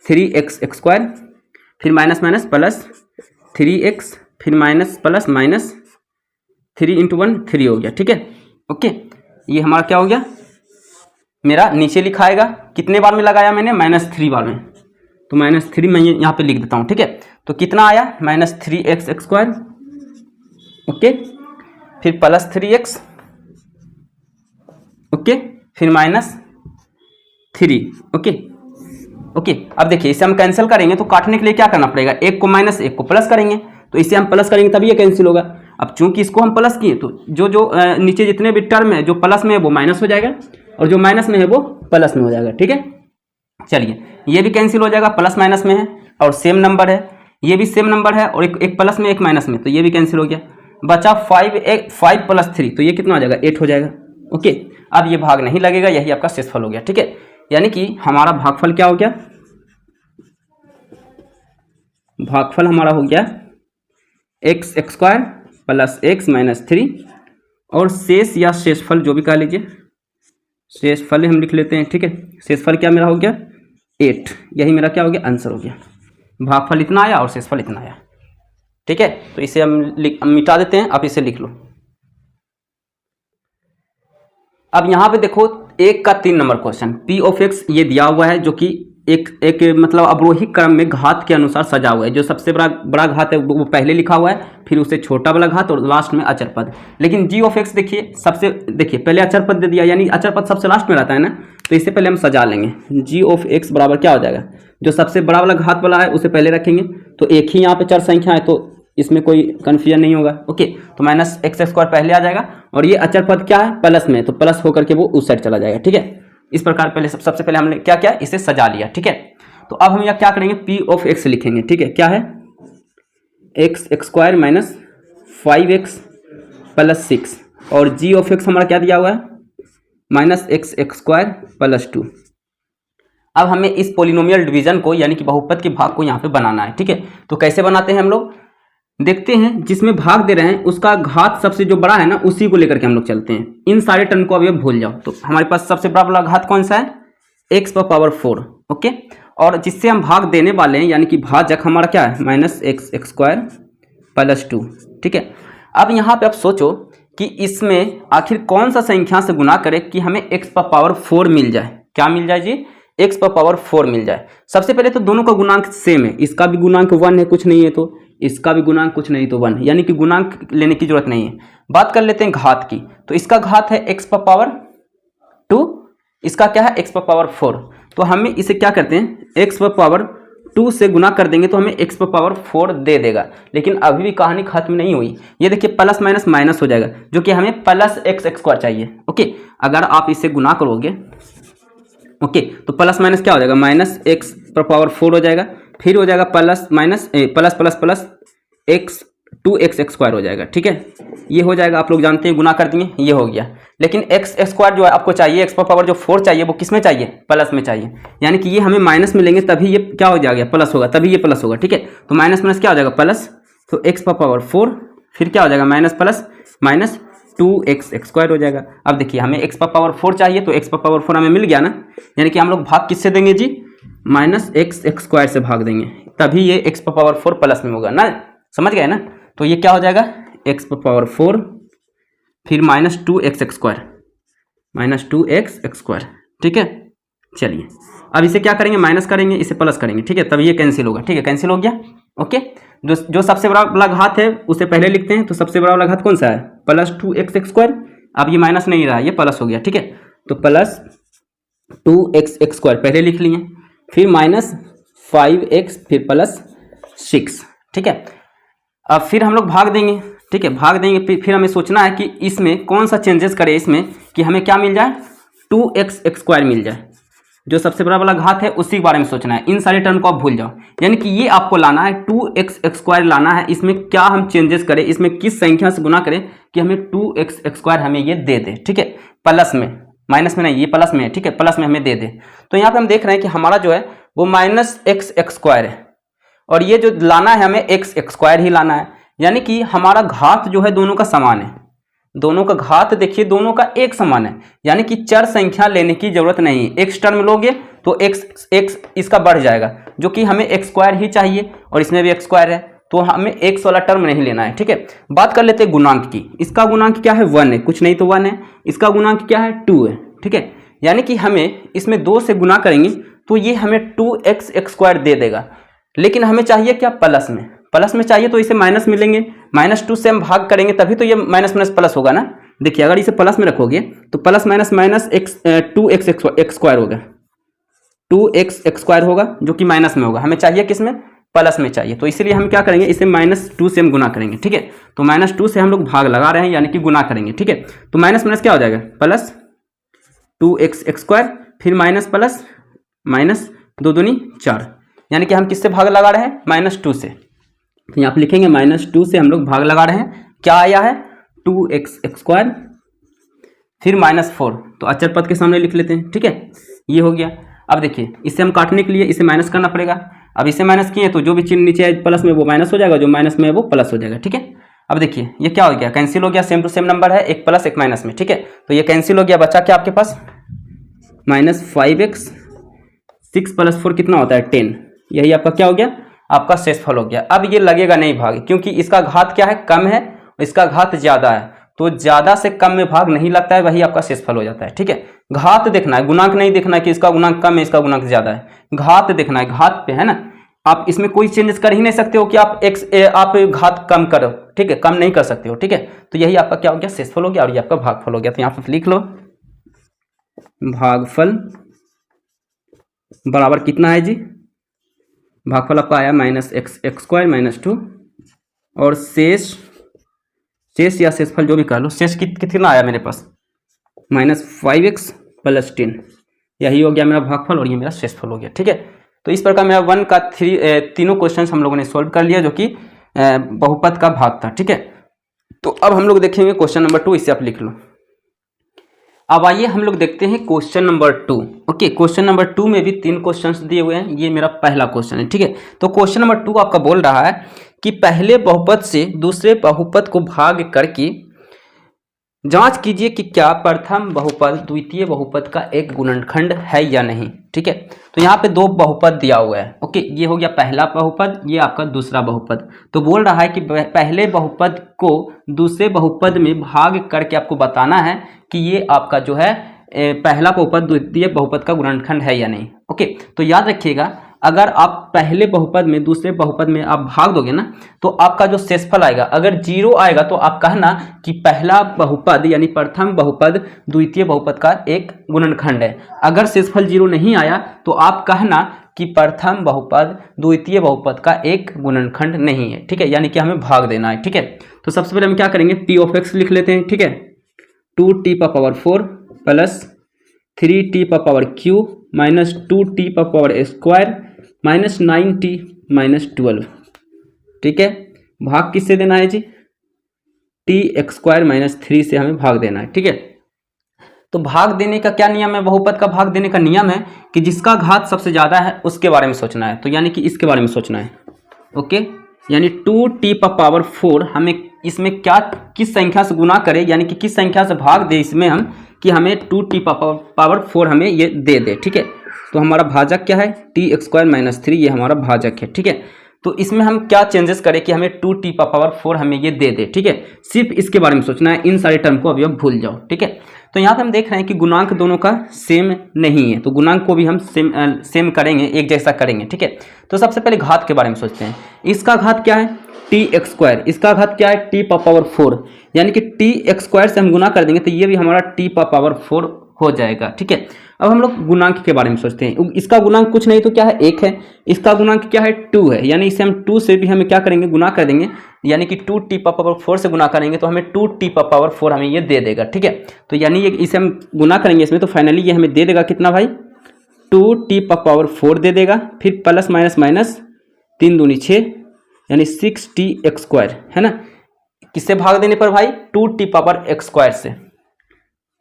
3x square, फिर माइनस माइनस प्लस 3x, फिर माइनस प्लस माइनस 3 इंटू 1 3 हो गया, ठीक है, ओके। ये हमारा क्या हो गया, मेरा नीचे लिखा आएगा, कितने बार में लगाया मैंने -3 बार में, तो -3 मैं यहाँ पे लिख देता हूँ, ठीक है। तो कितना आया -3x स्क्वायर, ओके, फिर प्लस 3x, ओके, फिर -3, ओके ओके। अब देखिए इसे हम कैंसिल करेंगे तो काटने के लिए क्या करना पड़ेगा, एक को माइनस एक को प्लस करेंगे, तो इसे हम प्लस करेंगे तभी ये कैंसिल होगा। अब चूंकि इसको हम प्लस किए तो जो नीचे जितने भी टर्म है जो प्लस में है वो माइनस हो जाएगा और जो माइनस में है वो प्लस में हो जाएगा, ठीक है। चलिए ये भी कैंसिल हो जाएगा, प्लस माइनस में है और सेम नंबर है, ये भी सेम नंबर है और एक प्लस में एक माइनस में, तो ये भी कैंसिल हो गया। बचा 5 प्लस 3, तो ये कितना हो जाएगा 8 हो जाएगा, ओके। अब ये भाग नहीं लगेगा, यही आपका शेषफल हो गया, ठीक है। यानी कि हमारा भागफल क्या हो गया, भागफल हमारा हो गया x square plus x minus 3 और शेष या शेषफल जो भी कह लीजिए, शेषफल हम लिख लेते हैं, ठीक है। शेषफल क्या मेरा हो गया 8, यही मेरा क्या हो गया आंसर हो गया। भागफल इतना आया और शेषफल इतना आया, ठीक है। तो इसे हम मिटा देते हैं, आप इसे लिख लो। अब यहाँ पे देखो 1 का 3 number question, P of x ये दिया हुआ है जो कि एक मतलब अवरोही क्रम में घात के अनुसार सजा हुआ है। जो सबसे बड़ा घात है वो पहले लिखा हुआ है, फिर उससे छोटा वाला घात और लास्ट में अचर पद। लेकिन जी ऑफ एक्स देखिए पहले अचर पद दे दिया, यानी अचर पद सबसे लास्ट में रहता है ना, तो इससे पहले हम सजा लेंगे। जी ऑफ एक्स बराबर क्या हो जाएगा, जो सबसे बड़ा वाला घात वाला है उसे पहले रखेंगे, तो एक ही यहाँ पे चर संख्या है तो इसमें कोई कन्फ्यूजन नहीं होगा, ओके। तो माइनस एक्स स्क्वायर पहले आ जाएगा और ये अचर पद क्या है प्लस में, तो प्लस होकर के वो उस साइड चला जाएगा, ठीक है। इस प्रकार पहले सबसे पहले हमने क्या किया, इसे सजा लिया, ठीक है। तो अब हम यहाँ क्या करेंगे, पी ऑफ एक्स लिखेंगे, ठीक है। क्या है x square minus 5x plus 6 और g ऑफ x हमारा क्या दिया हुआ है -x² प्लस 2। अब हमें इस पोलिनोमियल डिवीजन को यानी कि बहुपद के भाग को यहाँ पे बनाना है, ठीक है। तो कैसे बनाते हैं हम लोग देखते हैं। जिसमें भाग दे रहे हैं उसका घात सबसे जो बड़ा है ना उसी को लेकर के हम लोग चलते हैं। इन सारे टर्म को अभी भूल जाओ। तो हमारे पास सबसे बड़ा वाला घात कौन सा है x⁴, ओके। और जिससे हम भाग देने वाले हैं यानी कि भाजक हमारा क्या है -x² प्लस 2, ठीक है। अब यहाँ पे आप सोचो कि इसमें आखिर कौन सा संख्या से गुना करें कि हमें x⁴ मिल जाए। क्या मिल जाए जी x⁴ मिल जाए। सबसे पहले तो दोनों का गुणांक सेम है। इसका भी गुणांक 1 है, कुछ नहीं है तो इसका भी गुणांक कुछ नहीं तो 1 है, यानी कि गुणांक लेने की जरूरत नहीं है। बात कर लेते हैं घात की। तो इसका घात है x⁴, इसका क्या है x⁴। तो हमें इसे क्या करते हैं x⁴ से गुना कर देंगे तो हमें x⁴ दे देगा। लेकिन अभी भी कहानी खत्म नहीं हुई। ये देखिए प्लस माइनस माइनस हो जाएगा जो कि हमें प्लस x² चाहिए, ओके। अगर आप इसे गुना करोगे, ओके, तो प्लस माइनस क्या हो जाएगा -x⁴ हो जाएगा। फिर हो जाएगा plus minus plus plus plus x² हो जाएगा, ठीक है। ये हो जाएगा, आप लोग जानते हैं गुना कर दिए, ये हो गया। लेकिन x² जो है आपको चाहिए x⁴ जो 4 चाहिए वो किस में चाहिए प्लस में चाहिए। यानी कि ये हमें माइनस में लेंगे तभी ये क्या हो जाएगा प्लस होगा, तभी ये प्लस होगा, ठीक है। तो माइनस माइनस क्या हो जाएगा प्लस। तो x⁴ फिर क्या हो जाएगा माइनस प्लस माइनस 2x² हो जाएगा। अब देखिए हमें x⁴ चाहिए तो x⁴ हमें मिल गया ना। यानी कि हम लोग भाग किससे देंगे जी -x² से भाग देंगे तभी ये x⁴ प्लस में होगा ना, समझ गए ना। तो ये क्या हो जाएगा x⁴ फिर -2x², ठीक है। चलिए अब इसे क्या करेंगे माइनस करेंगे, इसे प्लस करेंगे, ठीक है। तब ये कैंसिल होगा, ठीक है, कैंसिल हो गया, ओके। जो सबसे बड़ा वाला घात है उसे पहले लिखते हैं। तो सबसे बड़ा वाला घात कौन सा है +2x²। अब ये माइनस नहीं रहा, ये प्लस हो गया, ठीक है। तो +2x² पहले लिख लिए, फिर -5x फिर +6, ठीक है। अब फिर हम लोग भाग देंगे, ठीक है, भाग देंगे। फिर हमें सोचना है कि इसमें कौन सा चेंजेस करें इसमें कि हमें क्या मिल जाए 2x² मिल जाए। जो सबसे बड़ा वाला घात है उसी के बारे में सोचना है। इन सारे टर्म को आप भूल जाओ। यानी कि ये आपको लाना है 2x² लाना है। इसमें क्या हम चेंजेस करें, इसमें किस संख्या से गुना करें कि हमें 2x² हमें ये दे दे, ठीक है, प्लस में, माइनस में नहीं, ये प्लस में है, ठीक है, प्लस में हमें दे दे। तो यहाँ पे हम देख रहे हैं कि हमारा जो है वो -x² है और ये जो लाना है हमें x² ही लाना है। यानी कि हमारा घात जो है दोनों का समान है। दोनों का घात देखिए दोनों का एक समान है। यानी कि चर संख्या लेने की जरूरत नहीं है। x टर्म लोगे तो x इसका बढ़ जाएगा जो कि हमें x² ही चाहिए और इसमें भी x² है तो हमें x वाला टर्म नहीं लेना है, ठीक है। बात कर लेते हैं गुणांक की। इसका गुणांक क्या है 1 है, कुछ नहीं तो 1 है। इसका गुणांक क्या है 2 है, ठीक है। यानी कि हमें इसमें 2 से गुना करेंगे तो ये हमें 2x² दे देगा। लेकिन हमें चाहिए क्या प्लस में, प्लस में चाहिए तो इसे माइनस में लेंगे। -2 से हम भाग करेंगे तभी तो ये माइनस माइनस प्लस होगा ना। देखिए अगर इसे प्लस में रखोगे तो प्लस माइनस माइनस 2x² होगा, 2x² होगा जो कि माइनस में होगा। हमें चाहिए किस में प्लस में चाहिए। तो इसीलिए हम क्या करेंगे इसे -2 से हम गुना करेंगे, ठीक है। तो -2 से हम लोग भाग लगा रहे हैं यानी कि गुना करेंगे, ठीक है। तो माइनस माइनस क्या हो जाएगा प्लस 2x² फिर माइनस प्लस माइनस 2 दूनी 4। यानी कि हम किससे भाग लगा रहे हैं -2 से। तो यहाँ पे लिखेंगे -2 से हम लोग भाग लगा रहे हैं। क्या आया है 2x² फिर -4। तो अचर पद के सामने लिख लेते हैं, ठीक है, ये हो गया। अब देखिए इसे हम काटने के लिए इसे माइनस करना पड़ेगा। अब इसे माइनस किए तो जो भी चिन्ह नीचे है प्लस में वो माइनस हो जाएगा, जो माइनस में है वो प्लस हो जाएगा, ठीक है। अब देखिए ये क्या हो गया कैंसिल हो गया, सेम टू सेम नंबर है, एक प्लस एक माइनस में, ठीक है। तो ये कैंसिल हो गया, बचा क्या आपके पास -5x 6 + 4 कितना होता है 10। यही आपका क्या हो गया आपका शेषफल हो गया। अब ये लगेगा नहीं भाग क्योंकि इसका घात क्या है कम है, इसका घात ज्यादा है तो ज्यादा से कम में भाग नहीं लगता है, वही आपका शेषफल हो जाता है, ठीक है। घात देखना है, गुणांक नहीं देखना है कि इसका गुणांक कम है इसका गुणांक ज्यादा है। घात देखना है, घात पे है ना। आप इसमें कोई चेंजेस कर ही नहीं सकते हो कि आप घात कम करो, ठीक है, कम नहीं कर सकते हो, ठीक है। तो यही आपका क्या हो गया शेषफल हो गया और ये आपका भागफल हो गया। तो यहाँ पर लिख लो भागफल बराबर कितना है जी, भागफल आपका आया -x² -2 और शेष या शेषफल जो भी कर लो, शेष कितना आया मेरे पास -5x + 10। यही हो गया मेरा भागफल और ये मेरा शेषफल हो गया, ठीक है। तो इस प्रकार मेरा 1 का 3 तीनों क्वेश्चन हम लोगों ने सॉल्व कर लिया जो कि बहुपद का भाग था, ठीक है। तो अब हम लोग देखेंगे क्वेश्चन नंबर 2, इसे आप लिख लो। अब आइए हम लोग देखते हैं question number 2। Okay, question number 2 में भी 3 क्वेश्चंस दिए हुए हैं, ये मेरा पहला क्वेश्चन है, ठीक है। तो क्वेश्चन नंबर 2 आपका बोल रहा है कि पहले बहुपद से दूसरे बहुपद को भाग करके जांच कीजिए कि क्या प्रथम बहुपद द्वितीय बहुपद का एक गुणनखंड है या नहीं, ठीक है। तो यहाँ पे 2 बहुपद दिया हुआ है। ओके, ये हो गया पहला बहुपद, ये आपका दूसरा बहुपद। तो बोल रहा है कि पहले बहुपद को दूसरे बहुपद में भाग करके आपको बताना है कि ये आपका जो है पहला बहुपद द्वितीय बहुपद का गुणनखंड है या नहीं। ओके, तो याद रखिएगा, अगर आप पहले बहुपद में दूसरे बहुपद में आप भाग दोगे ना, तो आपका जो शेषफल आएगा, अगर 0 आएगा तो आप कहना कि पहला बहुपद यानी प्रथम बहुपद द्वितीय बहुपद का एक गुणनखंड है। अगर शेषफल 0 नहीं आया तो आप कहना कि प्रथम बहुपद द्वितीय बहुपद का एक गुणनखंड नहीं है, ठीक है, यानी कि हमें भाग देना है, ठीक है। तो सबसे पहले हम क्या करेंगे, p ऑफ x लिख लेते हैं, ठीक है। 2t⁴ plus 3t⁴ minus 2t⁴² minus 9t minus 12, ठीक है। भाग किससे देना है जी, tx² माइनस 3 से हमें भाग देना है, ठीक है। तो भाग देने का क्या नियम है, बहुपद का भाग देने का नियम है कि जिसका घात सबसे ज़्यादा है उसके बारे में सोचना है, तो यानी कि इसके बारे में सोचना है। ओके, यानी 2t⁴ हमें इसमें क्या किस संख्या से गुना करें, यानी कि किस संख्या से भाग दे इसमें हम कि हमें 2t⁴ हमें ये दे दे, ठीक है। तो हमारा भाजक क्या है, tx² माइनस 3, ये हमारा भाजक है, ठीक है। तो इसमें हम क्या चेंजेस करें कि हमें 2t⁴ हमें ये दे दे, ठीक है। सिर्फ इसके बारे में सोचना है, इन सारे टर्म को अभी अब भूल जाओ, ठीक है। तो यहाँ पे हम देख रहे हैं कि गुणांक दोनों का सेम नहीं है, तो गुणांक को भी हम सेम करेंगे, एक जैसा करेंगे, ठीक है। तो सबसे पहले घात के बारे में सोचते हैं। इसका घात क्या है, tx², इसका घात क्या है, t⁴, यानी कि tx² से हम गुना कर देंगे तो ये भी हमारा t⁴ हो जाएगा, ठीक है। अब हम लोग गुणांक के बारे में सोचते हैं। इसका गुणांक कुछ नहीं तो क्या है, 1 है। इसका गुणांक क्या है, 2 है, यानी इसे हम 2 से भी हमें क्या करेंगे, गुना कर देंगे, यानी कि 2t⁴ से गुना करेंगे तो हमें 2t⁴ हमें ये दे देगा, ठीक है। तो यानी ये इसे हम गुना करेंगे इसमें, तो फाइनली ये हमें दे देगा कितना भाई, 2t⁴ दे देगा, फिर प्लस माइनस माइनस 3 दूनी 6, यानी 6tx², है ना। किससे भाग देने पर भाई, 2t⁴ से,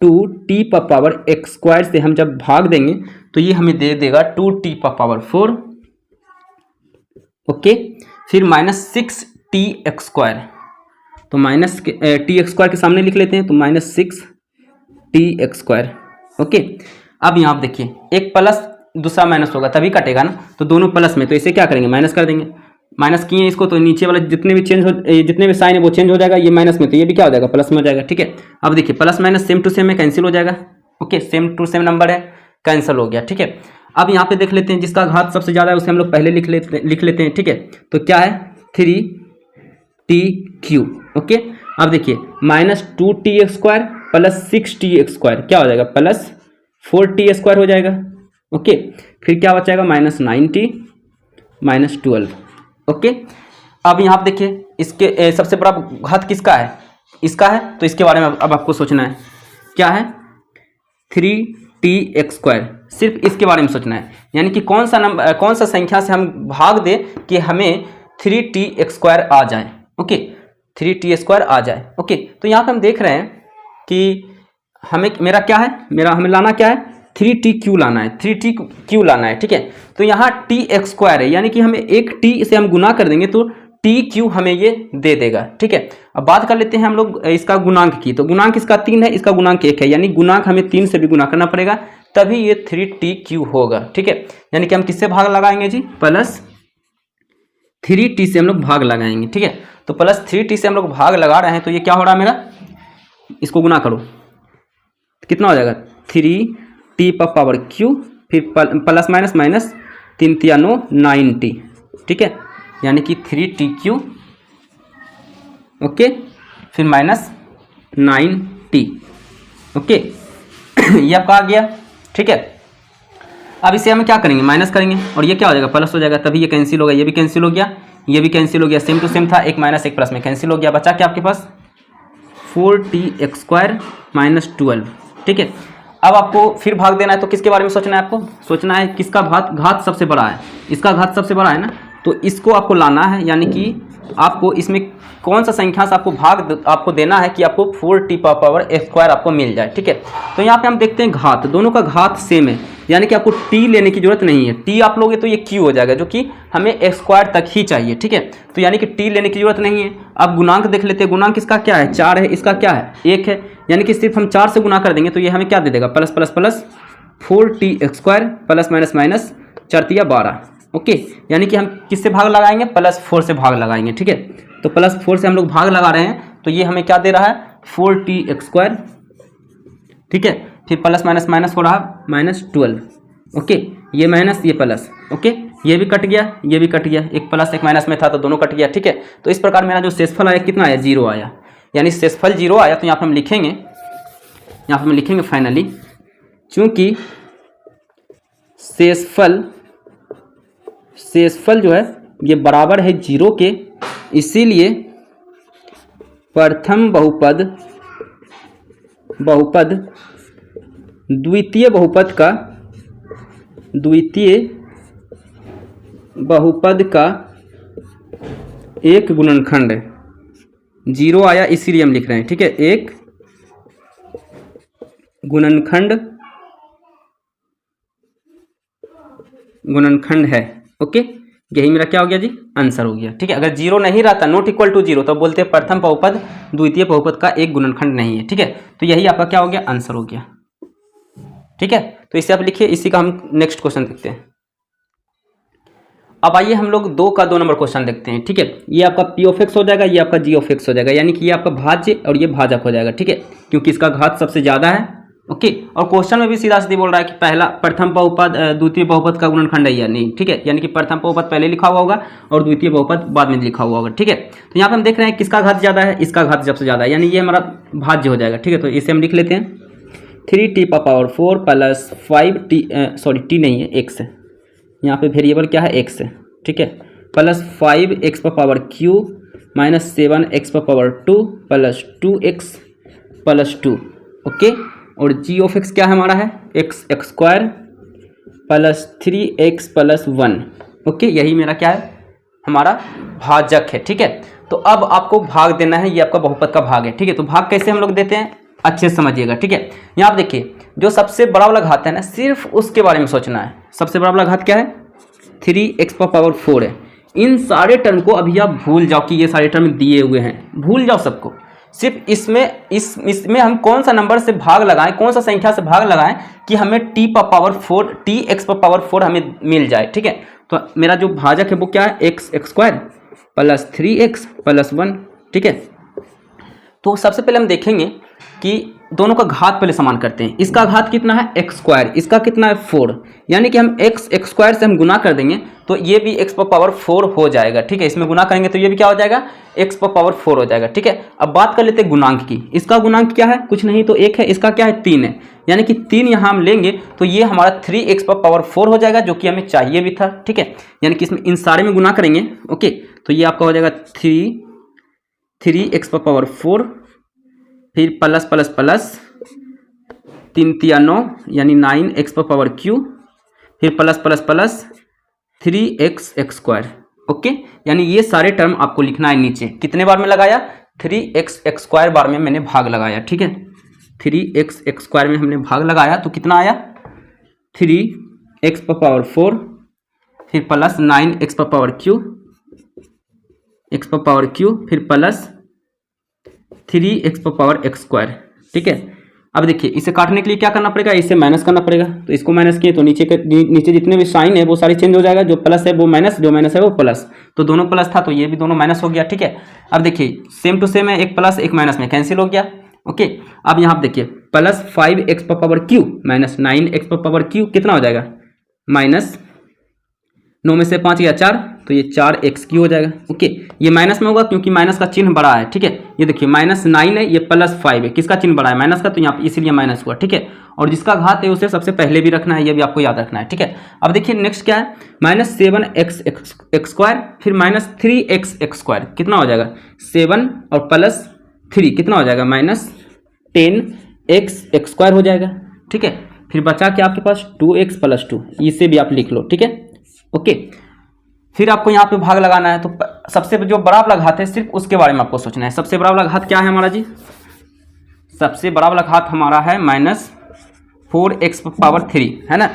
2t⁴ से हम जब भाग देंगे तो ये हमें दे देगा 2t⁴, ओके। फिर माइनस 6tx², तो माइनस tx² के सामने लिख लेते हैं, तो माइनस 6tx², ओके। अब यहाँ आप देखिए, एक प्लस दूसरा माइनस होगा तभी कटेगा ना, तो दोनों प्लस में, तो इसे क्या करेंगे, माइनस कर देंगे। माइनस किए इसको तो नीचे वाला जितने भी साइन है वो चेंज हो जाएगा, ये माइनस में तो ये भी क्या हो जाएगा, प्लस में हो जाएगा, ठीक है। अब देखिए plus minus same to same में कैंसिल हो जाएगा, okay, same to same number है, कैंसिल हो गया, ठीक है। अब यहाँ पे देख लेते हैं, जिसका घात सबसे ज़्यादा है उसे हम लोग पहले लिख लेते हैं, ठीक है। तो क्या है, 3t3, ओके। अब देखिए माइनस 2t² प्लस 6tx² क्या हो जाएगा, प्लस 4t² हो जाएगा, ओके। फिर क्या बचाएगा, माइनस 9t माइनस 12, ओके। अब यहाँ पे देखिए, इसके सबसे बड़ा घात किसका है, इसका है, तो इसके बारे में अब आपको सोचना है, क्या है, 3tx², सिर्फ इसके बारे में सोचना है, यानी कि कौन सा संख्या से हम भाग दे कि हमें 3tx² आ जाए, ओके, 3t² आ जाए, ओके। तो यहाँ पे हम देख रहे हैं कि मेरा क्या है, हमें लाना क्या है, 3tq लाना है, 3tq लाना है, ठीक है। तो यहाँ tx² है, यानी कि हमें एक t से हम गुना कर देंगे तो tq हमें ये दे देगा, ठीक है। अब बात कर लेते हैं हम लोग इसका गुणांक की। तो गुणांक इसका 3 है, इसका गुणांक 1 है, यानी गुणांक हमें 3 से भी गुना करना पड़ेगा तभी ये 3tq होगा, ठीक है। यानी कि हम किससे भाग लगाएंगे जी, प्लस 3t से हम लोग भाग लगाएंगे, ठीक है। तो प्लस 3t से हम लोग भाग लगा रहे हैं, तो ये क्या हो रहा है मेरा, इसको गुना करो, कितना हो जाएगा, 3t⁴, फिर प्लस माइनस माइनस 3 × 9 9t, ठीक है, यानी कि 3tq, ओके, फिर माइनस 9t, ओके। ये आपका आ गया, ठीक है। अब इसे हम क्या करेंगे, माइनस करेंगे, और ये क्या हो जाएगा, प्लस हो जाएगा, तभी ये कैंसिल होगा, ये भी कैंसिल हो गया, ये भी कैंसिल हो गया, सेम टू सेम था, एक माइनस एक प्लस में कैंसिल हो गया, बचा क्या आपके पास, 4tx² माइनस 12, ठीक है। अब आपको फिर भाग देना है, तो किसके बारे में सोचना है, आपको सोचना है किसका घात सबसे बड़ा है, इसका घात सबसे बड़ा है ना, तो इसको आपको लाना है, यानी कि आपको इसमें कौन सा संख्या से आपको भाग आपको देना है कि आपको 4t पावर स्क्वायर आपको मिल जाए। ठीक है, तो यहाँ पे हम देखते हैं घात, दोनों का घात सेम है, यानी कि आपको t लेने की जरूरत नहीं है। t आप लोगे तो ये q हो जाएगा, जो कि हमें x स्क्वायर तक ही चाहिए। ठीक है, तो यानी कि t लेने की जरूरत नहीं है। अब गुणांक देख लेते हैं, गुणांक इसका क्या है, 4 है, इसका क्या है 1 है, यानी कि सिर्फ हम 4 से गुना कर देंगे तो ये हमें क्या दे देगा, plus plus plus 4t square plus minus minus 4 12। Okay, यानी कि हम किससे भाग लगाएंगे, +4 से भाग लगाएंगे। ठीक है, तो +4 से हम लोग भाग लगा रहे हैं, तो ये हमें क्या दे रहा है, 4t स्क्वायर। ठीक है, फिर प्लस माइनस माइनस हो रहा -12। ओके, ये माइनस ये प्लस, ओके, ये भी कट गया, ये भी कट गया, एक प्लस एक माइनस में था तो दोनों कट गया। ठीक है, तो इस प्रकार मेरा जो शेषफल आया कितना आया, 0 आया, यानी शेषफल 0 आया। तो यहाँ पर हम लिखेंगे, यहाँ पर हम लिखेंगे फाइनली, चूंकि शेषफल जो है ये बराबर है 0 के, इसीलिए प्रथम बहुपद द्वितीय बहुपद का एक गुणनखंड है। 0 आया इसीलिए हम लिख रहे हैं। ठीक है, एक गुणनखंड है। ओके, यही मेरा क्या हो गया जी, आंसर हो गया। ठीक है, अगर 0 नहीं रहता, नॉट इक्वल टू 0, तो बोलते हैं प्रथम बहुपद द्वितीय बहुपद का एक गुणनखंड नहीं है। ठीक है, तो यही आपका क्या हो गया, आंसर हो गया। ठीक है, तो इसे आप लिखिए, इसी का हम नेक्स्ट क्वेश्चन देखते हैं। अब आइए हम लोग 2 का 2 नंबर क्वेश्चन देखते हैं। ठीक है, ये आपका p ऑफ x हो जाएगा, ये आपका g ऑफ x हो जाएगा, यानी कि ये आपका भाज्य और ये भाजक हो जाएगा। ठीक है, क्योंकि इसका घात सबसे ज़्यादा है। ओके, और क्वेश्चन में भी सीधा सीधी बोल रहा है कि पहला प्रथम बहुपद द्वितीय बहुपद का गुणनखंड है या नहीं। ठीक है, यानी कि प्रथम बहुपद पहले लिखा हुआ होगा और द्वितीय बहुपद बाद में लिखा हुआ होगा। ठीक है, तो यहाँ पे हम देख रहे हैं किसका घात ज़्यादा है, इसका घात सबसे ज़्यादा है, यानी ये हमारा भाज्य हो जाएगा। ठीक है, तो इसे हम लिख लेते हैं 3t power 4 plus 5t, sorry t नहीं है, x है, यहाँ पे वेरिएबल क्या है, x है। ठीक है, plus 5x power q minus 7x power 2 plus 2x plus 2। Okay, और g ऑफ x क्या है हमारा है, x square plus 3x plus 1। Okay, यही मेरा क्या है, हमारा भाजक है। ठीक है, तो अब आपको भाग देना है, ये आपका बहुपद का भाग है। ठीक है, तो भाग कैसे हम लोग देते हैं, अच्छे से समझिएगा। ठीक है, यहाँ आप देखिए, जो सबसे बड़ा वाला घात है ना, सिर्फ उसके बारे में सोचना है। सबसे बड़ा वाला घात क्या है, 3x पावर 4 है। इन सारे टर्म को अभी आप भूल जाओ कि ये सारे टर्म दिए हुए हैं, भूल जाओ सबको। सिर्फ इसमें हम कौन सा नंबर से भाग लगाएं, कौन सा संख्या से भाग लगाएं कि हमें t पावर 4 tx पावर 4 हमें मिल जाए। ठीक है, तो मेरा जो भाजक है वो क्या है, x square plus 3x plus 1। ठीक है, तो सबसे पहले हम देखेंगे कि दोनों का घात पहले समान करते हैं। इसका घात कितना है, x स्क्वायर, इसका कितना है 4, यानी कि हम x स्क्वायर से हम गुना कर देंगे तो ये भी x पावर 4 हो जाएगा। ठीक है, इसमें गुना करेंगे तो ये भी क्या हो जाएगा, x पावर 4 हो जाएगा। ठीक है, अब बात कर लेते हैं गुणांक की। इसका गुणांक क्या है, कुछ नहीं तो 1 है, इसका क्या है 3 है, यानी कि 3 यहाँ हम लेंगे तो ये हमारा 3x पावर 4 हो जाएगा, जो कि हमें चाहिए भी था। ठीक है, यानी कि इसमें इन सारे में गुना करेंगे। ओके, तो ये आपका हो जाएगा 3x पावर 4, फिर प्लस प्लस प्लस 3 3 9 यानी 9x पावर q, फिर plus plus plus 3x square. Okay, यानी ये सारे टर्म आपको लिखना है नीचे। कितने बार में लगाया, 3x स्क्वायर बार में मैंने भाग लगाया। ठीक है, 3x स्क्वायर में हमने भाग लगाया तो कितना आया, 3x पावर 4, फिर plus 9x power q, x power q, फिर plus 3x power x square. ठीक है, अब देखिए इसे काटने के लिए क्या करना पड़ेगा, इसे माइनस करना पड़ेगा। तो इसको माइनस किए तो नीचे जितने भी साइन है वो सारे चेंज हो जाएगा, जो प्लस है वो माइनस, जो माइनस है वो प्लस, तो दोनों प्लस था तो ये भी दोनों माइनस हो गया। ठीक है, अब देखिए सेम टू सेम है, एक प्लस एक माइनस में कैंसिल हो गया। ओके, अब यहाँ देखिए plus 5x power q minus 9x power q कितना हो जाएगा, माइनस 9 में से 5 गया 4, तो ये 4x हो जाएगा। ओके, ये माइनस में होगा क्योंकि माइनस का चिन्ह बड़ा है। ठीक है, ये देखिए -9 है, ये +5 है, किसका चिन्ह बड़ा है, माइनस का, तो यहाँ पे इसीलिए माइनस हुआ। ठीक है, और जिसका घात है उसे सबसे पहले भी रखना है, ये भी आपको याद रखना है। ठीक है, अब देखिए नेक्स्ट क्या है, -7x स्क्वायर, फिर -3x स्क्वायर कितना हो जाएगा, 7 और +3 कितना हो जाएगा, -10x स्क्वायर हो जाएगा। ठीक है, फिर बचा क्या आपके पास 2x + 2, इसे भी आप लिख लो। ठीक है, ओके, फिर आपको यहाँ पे भाग लगाना है, तो सबसे जो बड़ा वाला घात है सिर्फ उसके बारे में आपको सोचना है। सबसे बड़ा वाला घात क्या है हमारा जी? सबसे बड़ा वाला घात हमारा है -4x⁻³ है ना।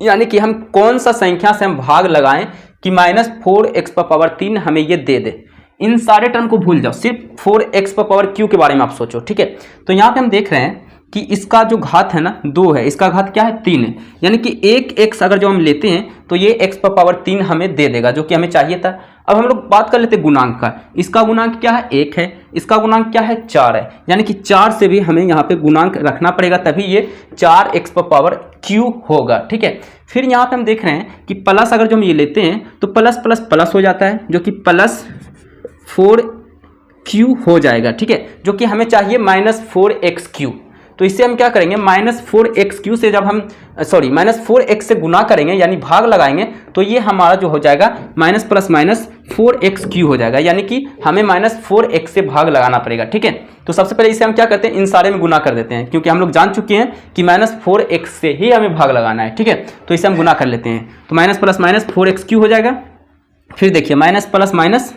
यानी कि हम कौन सा संख्या से हम भाग लगाएं कि -4x⁻³ हमें ये दे दे। इन सारे टर्म को भूल जाओ, सिर्फ 4x⁻³ के बारे में आप सोचो, ठीक है। तो यहाँ पे हम देख रहे हैं कि इसका जो घात है ना 2 है, इसका घात क्या है 3 है। यानी कि एक x अगर जो हम लेते हैं तो ये x⁻³ हमें दे देगा, जो कि हमें चाहिए था। अब हम लोग बात कर लेते हैं गुणांक का। इसका गुणांक क्या है 1 है, इसका गुणांक क्या है 4 है। यानी कि 4 से भी हमें यहाँ पे गुणांक रखना पड़ेगा, तभी ये 4x⁻³ होगा, ठीक है। फिर यहाँ पे हम देख रहे हैं कि प्लस अगर जो हम ये लेते हैं तो प्लस प्लस प्लस हो जाता है, जो कि +4q हो जाएगा, ठीक है, जो कि हमें चाहिए -4x3। तो इससे हम क्या करेंगे, -4x3 से जब हम -4x से गुना करेंगे यानी भाग लगाएंगे तो ये हमारा जो हो जाएगा माइनस प्लस माइनस 4x3 हो जाएगा। यानी कि हमें -4x से भाग लगाना पड़ेगा, ठीक है। तो सबसे पहले इसे हम क्या करते हैं, इन सारे में गुना कर देते हैं, क्योंकि हम लोग जान चुके हैं कि -4x से ही हमें भाग लगाना है, ठीक है। तो इसे हम गुना कर लेते हैं, तो माइनस प्लस माइनस 4x3 हो जाएगा। फिर देखिए माइनस प्लस माइनस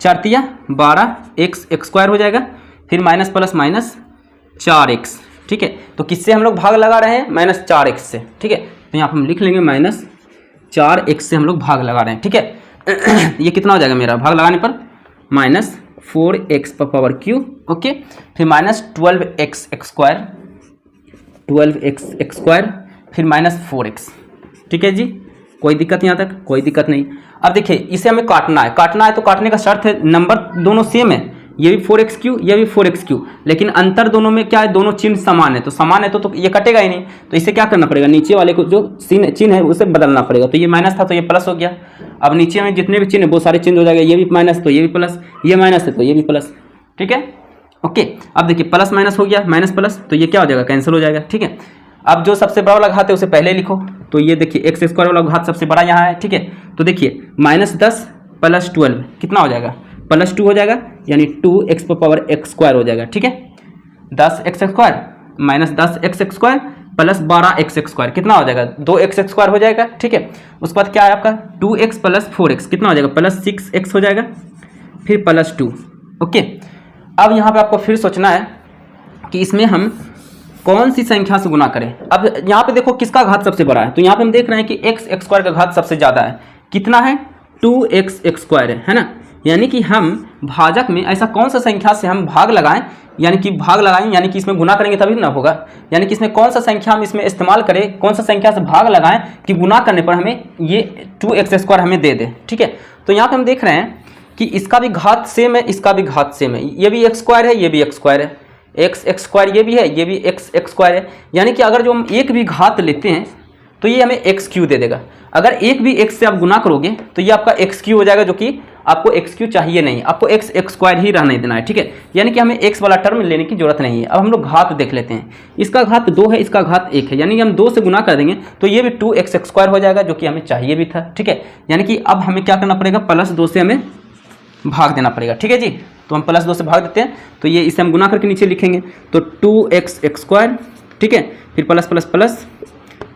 4 × 12 x² हो जाएगा। फिर माइनस प्लस माइनस 4x, ठीक है। तो किससे हम लोग भाग लगा रहे हैं, -4x से, ठीक है। तो यहाँ पर हम लिख लेंगे -4x से हम लोग भाग लगा रहे हैं, ठीक है। ये कितना हो जाएगा मेरा भाग लगाने पर -4x⁻³ ओके। फिर -12x², 12x², फिर -4x, ठीक है जी। कोई दिक्कत यहाँ तक, कोई दिक्कत नहीं। अब देखिए इसे हमें काटना है, तो काटने का शर्त है नंबर दोनों सेम है, ये भी 4x3 ये भी 4x3, लेकिन अंतर दोनों में क्या है, दोनों चिन्ह समान है। तो समान है तो ये कटेगा ही नहीं। तो इसे क्या करना पड़ेगा, नीचे वाले को जो चिन्ह है उसे बदलना पड़ेगा। तो ये माइनस था तो ये प्लस हो गया। अब नीचे में जितने भी चिन्ह है वो सारे चिन्ह हो जाएगा, ये भी माइनस तो ये भी प्लस, ये माइनस है तो ये भी प्लस, ठीक है ओके। अब देखिए प्लस माइनस हो गया, माइनस प्लस, तो ये क्या हो जाएगा, कैंसिल हो जाएगा, ठीक है। अब जो सबसे बड़ा वाला घात है उसे पहले लिखो। तो ये देखिए x² वाला घात सबसे बड़ा यहाँ है, ठीक है। तो देखिए -10 + 12 कितना हो जाएगा, +2 हो जाएगा, यानी 2x⁻x² हो जाएगा, ठीक है। 10x² -10x² + 12x² कितना हो जाएगा, 2x² हो जाएगा, ठीक है। उसके बाद क्या है आपका 2x + 4x कितना हो जाएगा, +6x हो जाएगा, फिर +2 ओके। अब यहाँ पे आपको फिर सोचना है कि इसमें हम कौन सी संख्या से गुना करें। अब यहाँ पे देखो किसका घात सबसे बड़ा है, तो यहाँ पे हम देख रहे हैं कि x² का घात सबसे ज़्यादा है, कितना है 2x² है ना। यानी कि हम भाजक में ऐसा कौन सा संख्या से हम भाग लगाएं, यानी कि इसमें गुना करेंगे तभी ना होगा। यानी कि इसमें कौन सा संख्या हम इसमें इस्तेमाल करें, कौन सा संख्या से भाग लगाएं कि गुना करने पर हमें ये 2x² हमें दे दे, ठीक है। तो यहाँ पे हम देख रहे हैं कि इसका भी घात सेम है, इसका भी घात सेम है, ये भी x² है, ये भी x² है, x² ये भी है, ये भी x² है। यानी कि अगर जो हम एक भी घात लेते हैं तो ये हमें x³ दे देगा। अगर एक भी x से आप गुना करोगे तो ये आपका x³ हो जाएगा, जो कि आपको x³ चाहिए नहीं, आपको x² ही रहने देना है, ठीक है। यानी कि हमें x वाला टर्म लेने की जरूरत नहीं है। अब हम लोग घात देख लेते हैं, इसका घात 2 है, इसका घात 1 है, यानी कि हम 2 से गुना कर देंगे तो ये भी 2x² हो जाएगा, जो कि हमें चाहिए भी था, ठीक है। यानी कि अब हमें क्या करना पड़ेगा, +2 से हमें भाग देना पड़ेगा, ठीक है जी। तो हम +2 से भाग देते हैं, तो ये इसे हम गुना करके नीचे लिखेंगे, तो 2x², ठीक है। फिर प्लस प्लस प्लस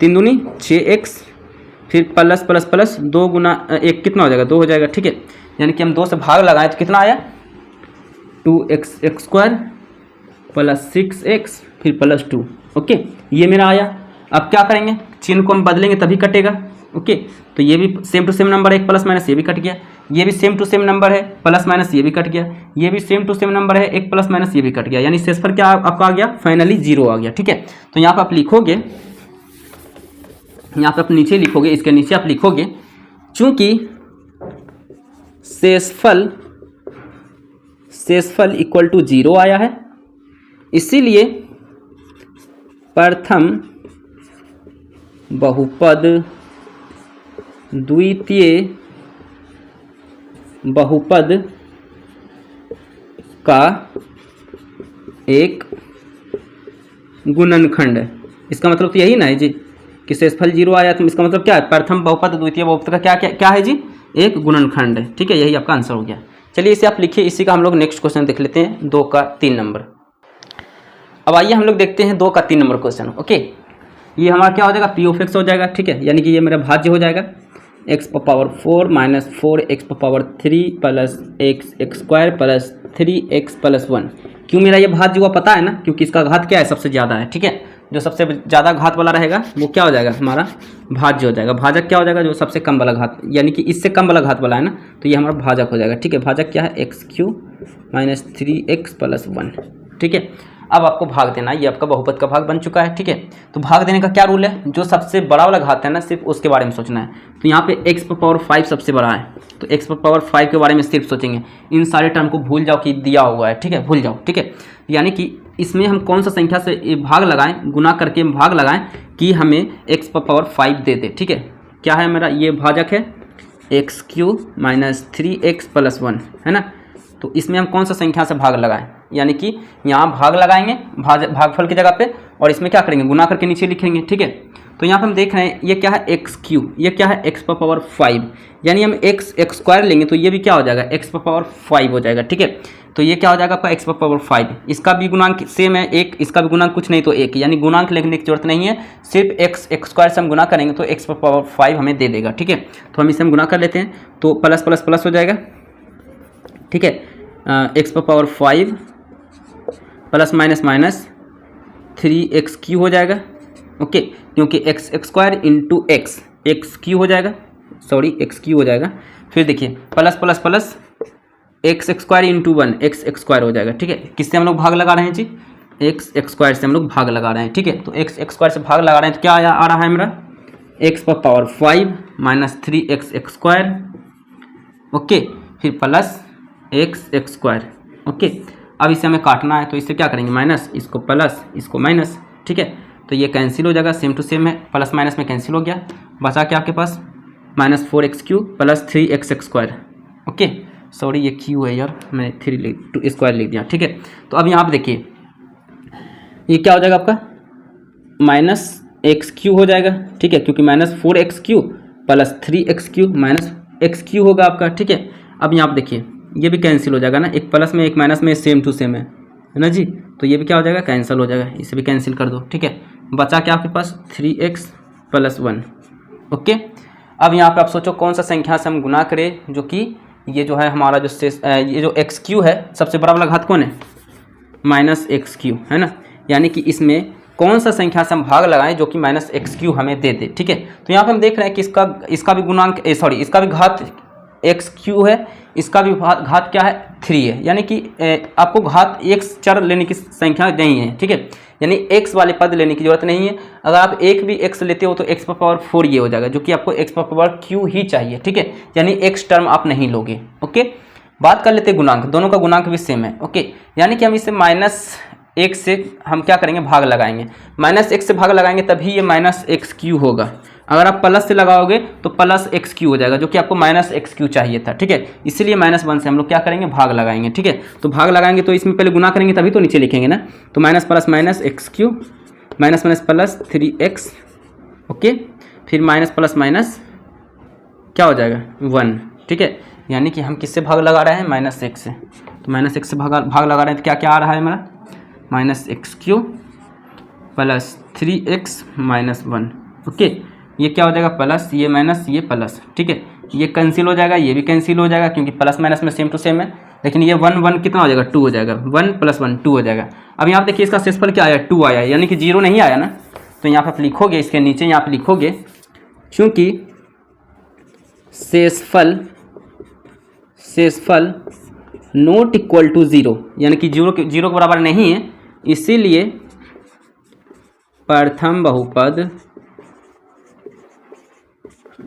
3 दूनी 6x, फिर प्लस प्लस प्लस 2 गुना 1 कितना हो जाएगा, 2 हो जाएगा, ठीक है। यानी कि हम 2 से भाग लगाएं तो कितना आया 2x² + 6x फिर +2 ओके, ये मेरा आया। अब क्या करेंगे, चिन्ह को हम बदलेंगे तभी कटेगा ओके। तो ये भी सेम टू सेम नंबर है, एक प्लस माइनस ये भी कट गया, ये भी सेम टू सेम नंबर है, प्लस माइनस ये भी कट गया, ये भी सेम टू सेम नंबर है, एक प्लस माइनस ये भी कट गया, यानी शेषफल क्या आपका आ गया, फाइनली 0 आ गया, ठीक है। तो यहाँ पर आप लिखोगे, यहाँ पे आप नीचे लिखोगे, इसके नीचे आप लिखोगे चूंकि शेषफल = 0 आया है, इसीलिए प्रथम बहुपद द्वितीय बहुपद का एक गुणनखंड है। इसका मतलब तो यही ना है जी कि शेषफल 0 आया, तो इसका मतलब क्या है, प्रथम बहुपद द्वितीय बहुपद का क्या क्या क्या है जी, एक गुणनखंड है, ठीक है। यही आपका आंसर हो गया। चलिए इसे आप लिखिए, इसी का हम लोग नेक्स्ट क्वेश्चन देख लेते हैं, 2 का 3 नंबर। अब आइए हम लोग देखते हैं 2 का 3 नंबर क्वेश्चन ओके। ये हमारा क्या हो जाएगा, p(x) हो जाएगा, ठीक है। यानी कि ये मेरा भाज्य हो जाएगा, x power 4 minus 4 x power 3 plus x square plus 3x plus 1। क्यों मेरा ये भाज्य हुआ पता है ना, क्योंकि इसका घात क्या है, सबसे ज़्यादा है। ठीक है, जो सबसे ज़्यादा घात वाला रहेगा वो क्या हो जाएगा, हमारा भाज्य हो जाएगा। भाजक क्या हो जाएगा, जो सबसे कम वाला घात, यानी कि इससे कम वाला घात वाला है ना, तो ये हमारा भाजक हो जाएगा। ठीक है, भाजक क्या है, x³ माइनस 3x प्लस 1। ठीक है, अब आपको भाग देना है, ये आपका बहुपद का भाग बन चुका है। ठीक है, तो भाग देने का क्या रूल है, जो सबसे बड़ा वाला घात है ना, सिर्फ उसके बारे में सोचना है। तो यहाँ पे x पावर 5 सबसे बड़ा है, तो x पावर 5 के बारे में सिर्फ सोचेंगे। इन सारे टर्म को भूल जाओ कि दिया हुआ है। ठीक है, भूल जाओ। ठीक है, यानी कि इसमें हम कौन सा संख्या से भाग लगाएं, गुना करके भाग लगाएं कि हमें x पावर 5 दे दे। ठीक है, क्या है मेरा ये भाजक है, x³ माइनस 3x प्लस 1 है ना। तो इसमें हम कौन सा संख्या से भाग लगाएं, यानी कि यहाँ भाग लगाएंगे भागफल की जगह पे, और इसमें क्या करेंगे, गुना करके नीचे लिखेंगे। ठीक है, तो यहाँ पे हम देख रहे हैं ये क्या है, x³, ये क्या है, x पावर 5, यानी हम x स्क्वायर लेंगे तो ये भी क्या हो जाएगा, x पावर 5 हो जाएगा। ठीक है, तो ये क्या हो जाएगा आपका x पावर 5, इसका भी गुणांक सेम है 1, इसका भी गुणांक कुछ नहीं तो 1, यानी गुणांक लिखने की जरूरत नहीं है, सिर्फ x स्क्वायर से हम गुना करेंगे तो x पावर 5 हमें दे देगा। ठीक है, तो हम इसे हम गुना कर लेते हैं, तो प्लस प्लस प्लस हो जाएगा। ठीक है, x power 5 plus minus minus 3x³ हो जाएगा। ओके, क्योंकि x स्क्वायर इंटू x³ हो जाएगा, सॉरी x³ हो जाएगा। फिर देखिए plus plus plus x square into 1 x square हो जाएगा। ठीक है, किससे हम लोग भाग लगा रहे हैं जी, x स्क्वायर से हम लोग भाग लगा रहे हैं। ठीक है, तो x स्क्वायर से भाग लगा रहे हैं तो क्या आ रहा है मेरा, x power 5 minus 3x square. Okay, फिर प्लस x स्क्वायर। ओके, अब इसे हमें काटना है तो इससे क्या करेंगे, माइनस, इसको प्लस, इसको माइनस। ठीक है, तो ये कैंसिल हो जाएगा, सेम टू सेम है, प्लस माइनस में कैंसिल हो गया, बचा क्या आपके पास, minus 4x³ plus 3x square. Okay, sorry ये क्यू है यार, मैंने 3 स्क्वायर लिख दिया। ठीक है, तो अब यहाँ पे देखिए ये क्या हो जाएगा आपका, माइनस x³ हो जाएगा। ठीक है, क्योंकि minus 4x³ plus 3x³ minus x³ होगा आपका। ठीक है, अब यहाँ पे देखिए ये भी कैंसिल हो जाएगा ना, एक प्लस में एक माइनस में सेम टू सेम है ना जी, तो ये भी क्या हो जाएगा, कैंसिल हो जाएगा, इसे भी कैंसिल कर दो। ठीक है, बचा क्या आपके पास, 3x प्लस 1। ओके, अब यहाँ पे आप सोचो कौन सा संख्या से हम गुना करें, जो कि ये जो है हमारा जो ये जो x³ है, सबसे बड़ा वाला घात कौन है, माइनस x³ है ना, यानी कि इसमें कौन सा संख्या से हम भाग लगाएं जो कि माइनस x³ हमें दे दे। ठीक है, तो यहाँ पे हम देख रहे हैं कि इसका भी गुणांक इसका भी घात x³ है, इसका भी घात क्या है, 3 है, यानी कि आपको घात x चर लेने की संख्या नहीं है। ठीक है, यानी x वाले पद लेने की जरूरत नहीं है, अगर आप एक भी x लेते हो तो x पावर 4 ये हो जाएगा, जो कि आपको x पावर q ही चाहिए। ठीक है, यानी x टर्म आप नहीं लोगे। ओके, बात कर लेते हैं गुणांक, दोनों का गुणांक भी सेम है। ओके, यानी कि हम इसे -1 से हम क्या करेंगे, भाग लगाएंगे, -1 से भाग लगाएंगे तभी ये -x³ होगा। अगर आप प्लस से लगाओगे तो प्लस x³ हो जाएगा, जो कि आपको -x³ चाहिए था। ठीक है, इसीलिए -1 से हम लोग क्या करेंगे, भाग लगाएंगे। ठीक है, तो भाग लगाएंगे तो इसमें पहले गुना करेंगे तभी तो नीचे लिखेंगे ना, तो minus plus minus x³ minus minus plus 3x। Okay, फिर माइनस प्लस माइनस क्या हो जाएगा, 1। ठीक है, यानी कि हम किससे भाग लगा रहे हैं, -1 से, तो -1 से भाग लगा रहे हैं तो क्या क्या आ रहा है हमारा, -x³ plus 3x minus 1। Okay, ये क्या हो जाएगा, प्लस, ये माइनस, ये प्लस। ठीक है, ये कैंसिल हो जाएगा, ये भी कैंसिल हो जाएगा, क्योंकि प्लस माइनस में सेम टू सेम है, लेकिन ये 1 कितना हो जाएगा, 2 हो जाएगा, 1 + 1 2 हो जाएगा। अब यहाँ पे देखिए इसका शेषफल क्या आया, 2 आया, यानी कि 0 नहीं आया ना, तो यहाँ पे आप लिखोगे, इसके नीचे यहाँ पे लिखोगे, क्योंकि शेषफल नॉट इक्वल टू 0, यानी कि 0 के बराबर नहीं है, इसीलिए प्रथम बहुपद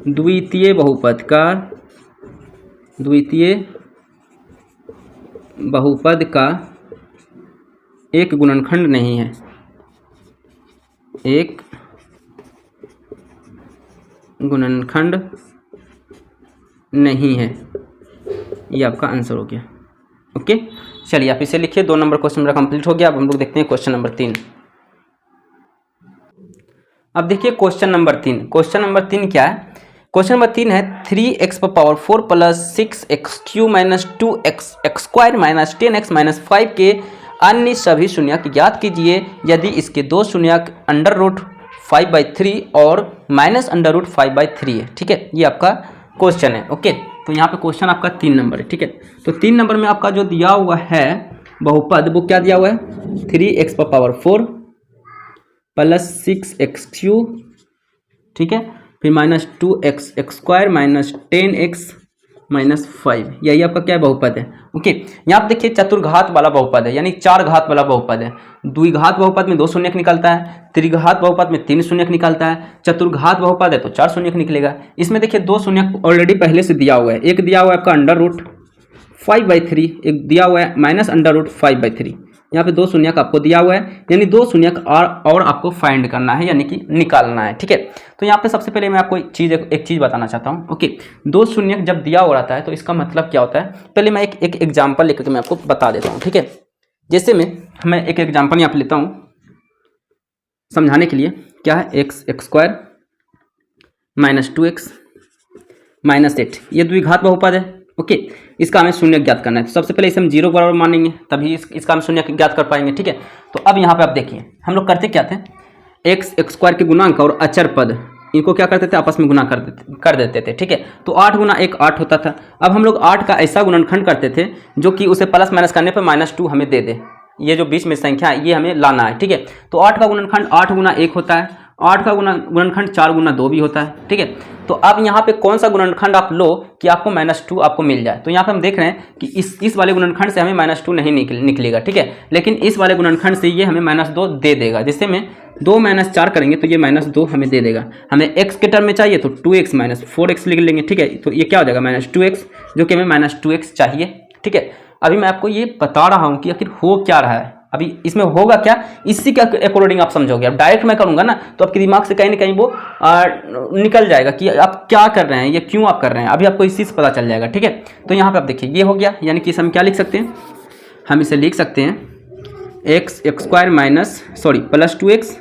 द्वितीय बहुपद का एक गुणनखंड नहीं है, एक गुणनखंड नहीं है। ये आपका आंसर हो गया। ओके, चलिए आप इसे लिखिए। 2 नंबर क्वेश्चन मेरा कंप्लीट हो गया। अब हम लोग देखते हैं क्वेश्चन नंबर 3। अब देखिए क्वेश्चन नंबर 3। क्वेश्चन नंबर 3 क्या है? क्वेश्चन नंबर 3 है 3x power 4 plus 6x³ minus 2x square minus 10x minus 5 के अन्य सभी शून्यक ज्ञात कीजिए यदि इसके 2 शून्यक अंडर रूट 5/3 और माइनस अंडर रूट 5/3 है। ठीक है, ये आपका क्वेश्चन है। ओके, तो यहाँ पे क्वेश्चन आपका 3 नंबर है। ठीक है, तो 3 नंबर में आपका जो दिया हुआ है बहुपद वो क्या दिया हुआ है, 3x⁴ प्लस 6x³ ठीक है, फिर -2x² माइनस 10x माइनस 5, यही आपका क्या है बहुपद है। ओके, यहाँ पे देखिए चतुर्घात वाला बहुपद है, यानी 4 घात वाला बहुपद है। द्विघात बहुपद में 2 शून्यक निकलता है, त्रिघात बहुपद में 3 शून्यक निकलता है, चतुर्घात बहुपद है तो 4 शून्यक निकलेगा। इसमें देखिए 2 शून्यक ऑलरेडी पहले से दिया हुआ है, एक दिया हुआ है आपका अंडर रूट 5/3, एक दिया हुआ है माइनस अंडर रूट 5/3। यहाँ पे 2 शून्यक आपको दिया हुआ है, यानी 2 शून्यक और आपको फाइंड करना है, यानी कि निकालना है। ठीक है, तो यहाँ पे सबसे पहले मैं आपको एक चीज़ बताना चाहता हूँ। ओके, 2 शून्यक जब दिया हो रहता है तो इसका मतलब क्या होता है, पहले मैं एक एग्जाम्पल लेकर के मैं आपको बता देता हूँ। ठीक है, जैसे मैं एक एग्जाम्पल यहाँ पे लेता हूँ समझाने के लिए। क्या है, x² माइनस 2x माइनस 8, ये द्विघात बहुपद है। ओके, इसका हमें शून्य ज्ञात करना है, तो सबसे पहले इसे हम 0 बराबर मानेंगे, तभी इसका हम शून्य ज्ञात कर पाएंगे। ठीक है, तो अब यहाँ पे आप देखिए हम लोग करते क्या थे, x² के गुणांक और अचर पद इनको क्या करते थे, आपस में गुना कर देते थे। ठीक है, तो 8 गुना 1 8 होता था। अब हम लोग 8 का ऐसा गुणनखंड करते थे जो कि उसे प्लस माइनस करने पर -2 हमें दे दे, ये जो बीच में संख्या है ये हमें लाना है। ठीक है, तो 8 का गुणनखंड 8 गुना 1 होता है, 8 का गुणनखंड 4 गुना 2 भी होता है। ठीक है, तो अब यहाँ पे कौन सा गुणनखंड आप लो कि आपको -2 आपको मिल जाए, तो यहाँ पे हम देख रहे हैं कि इस वाले गुणनखंड से हमें -2 नहीं निकलेगा। ठीक है, लेकिन इस वाले गुणनखंड से ये हमें -2 दे देगा, जिससे में 2 - 4 करेंगे तो ये -2 हमें दे देगा। हमें x के टर्म में चाहिए तो 2x - 4x लिख लेंगे। ठीक है, तो ये क्या हो जाएगा -2x, जो कि हमें -2x चाहिए। ठीक है, अभी मैं आपको ये बता रहा हूँ कि आखिर हो क्या रहा है, अभी इसमें होगा क्या, इसी के अकॉर्डिंग आप समझोगे। अब डायरेक्ट मैं करूँगा ना तो आपके दिमाग से कहीं ना कहीं वो निकल जाएगा कि आप क्या कर रहे हैं, ये क्यों आप कर रहे हैं, अभी आपको इसी से पता चल जाएगा। ठीक है, तो यहाँ पे आप देखिए ये हो गया, यानी कि इसे हम क्या लिख सकते हैं, हम इसे लिख सकते हैं x² plus 2x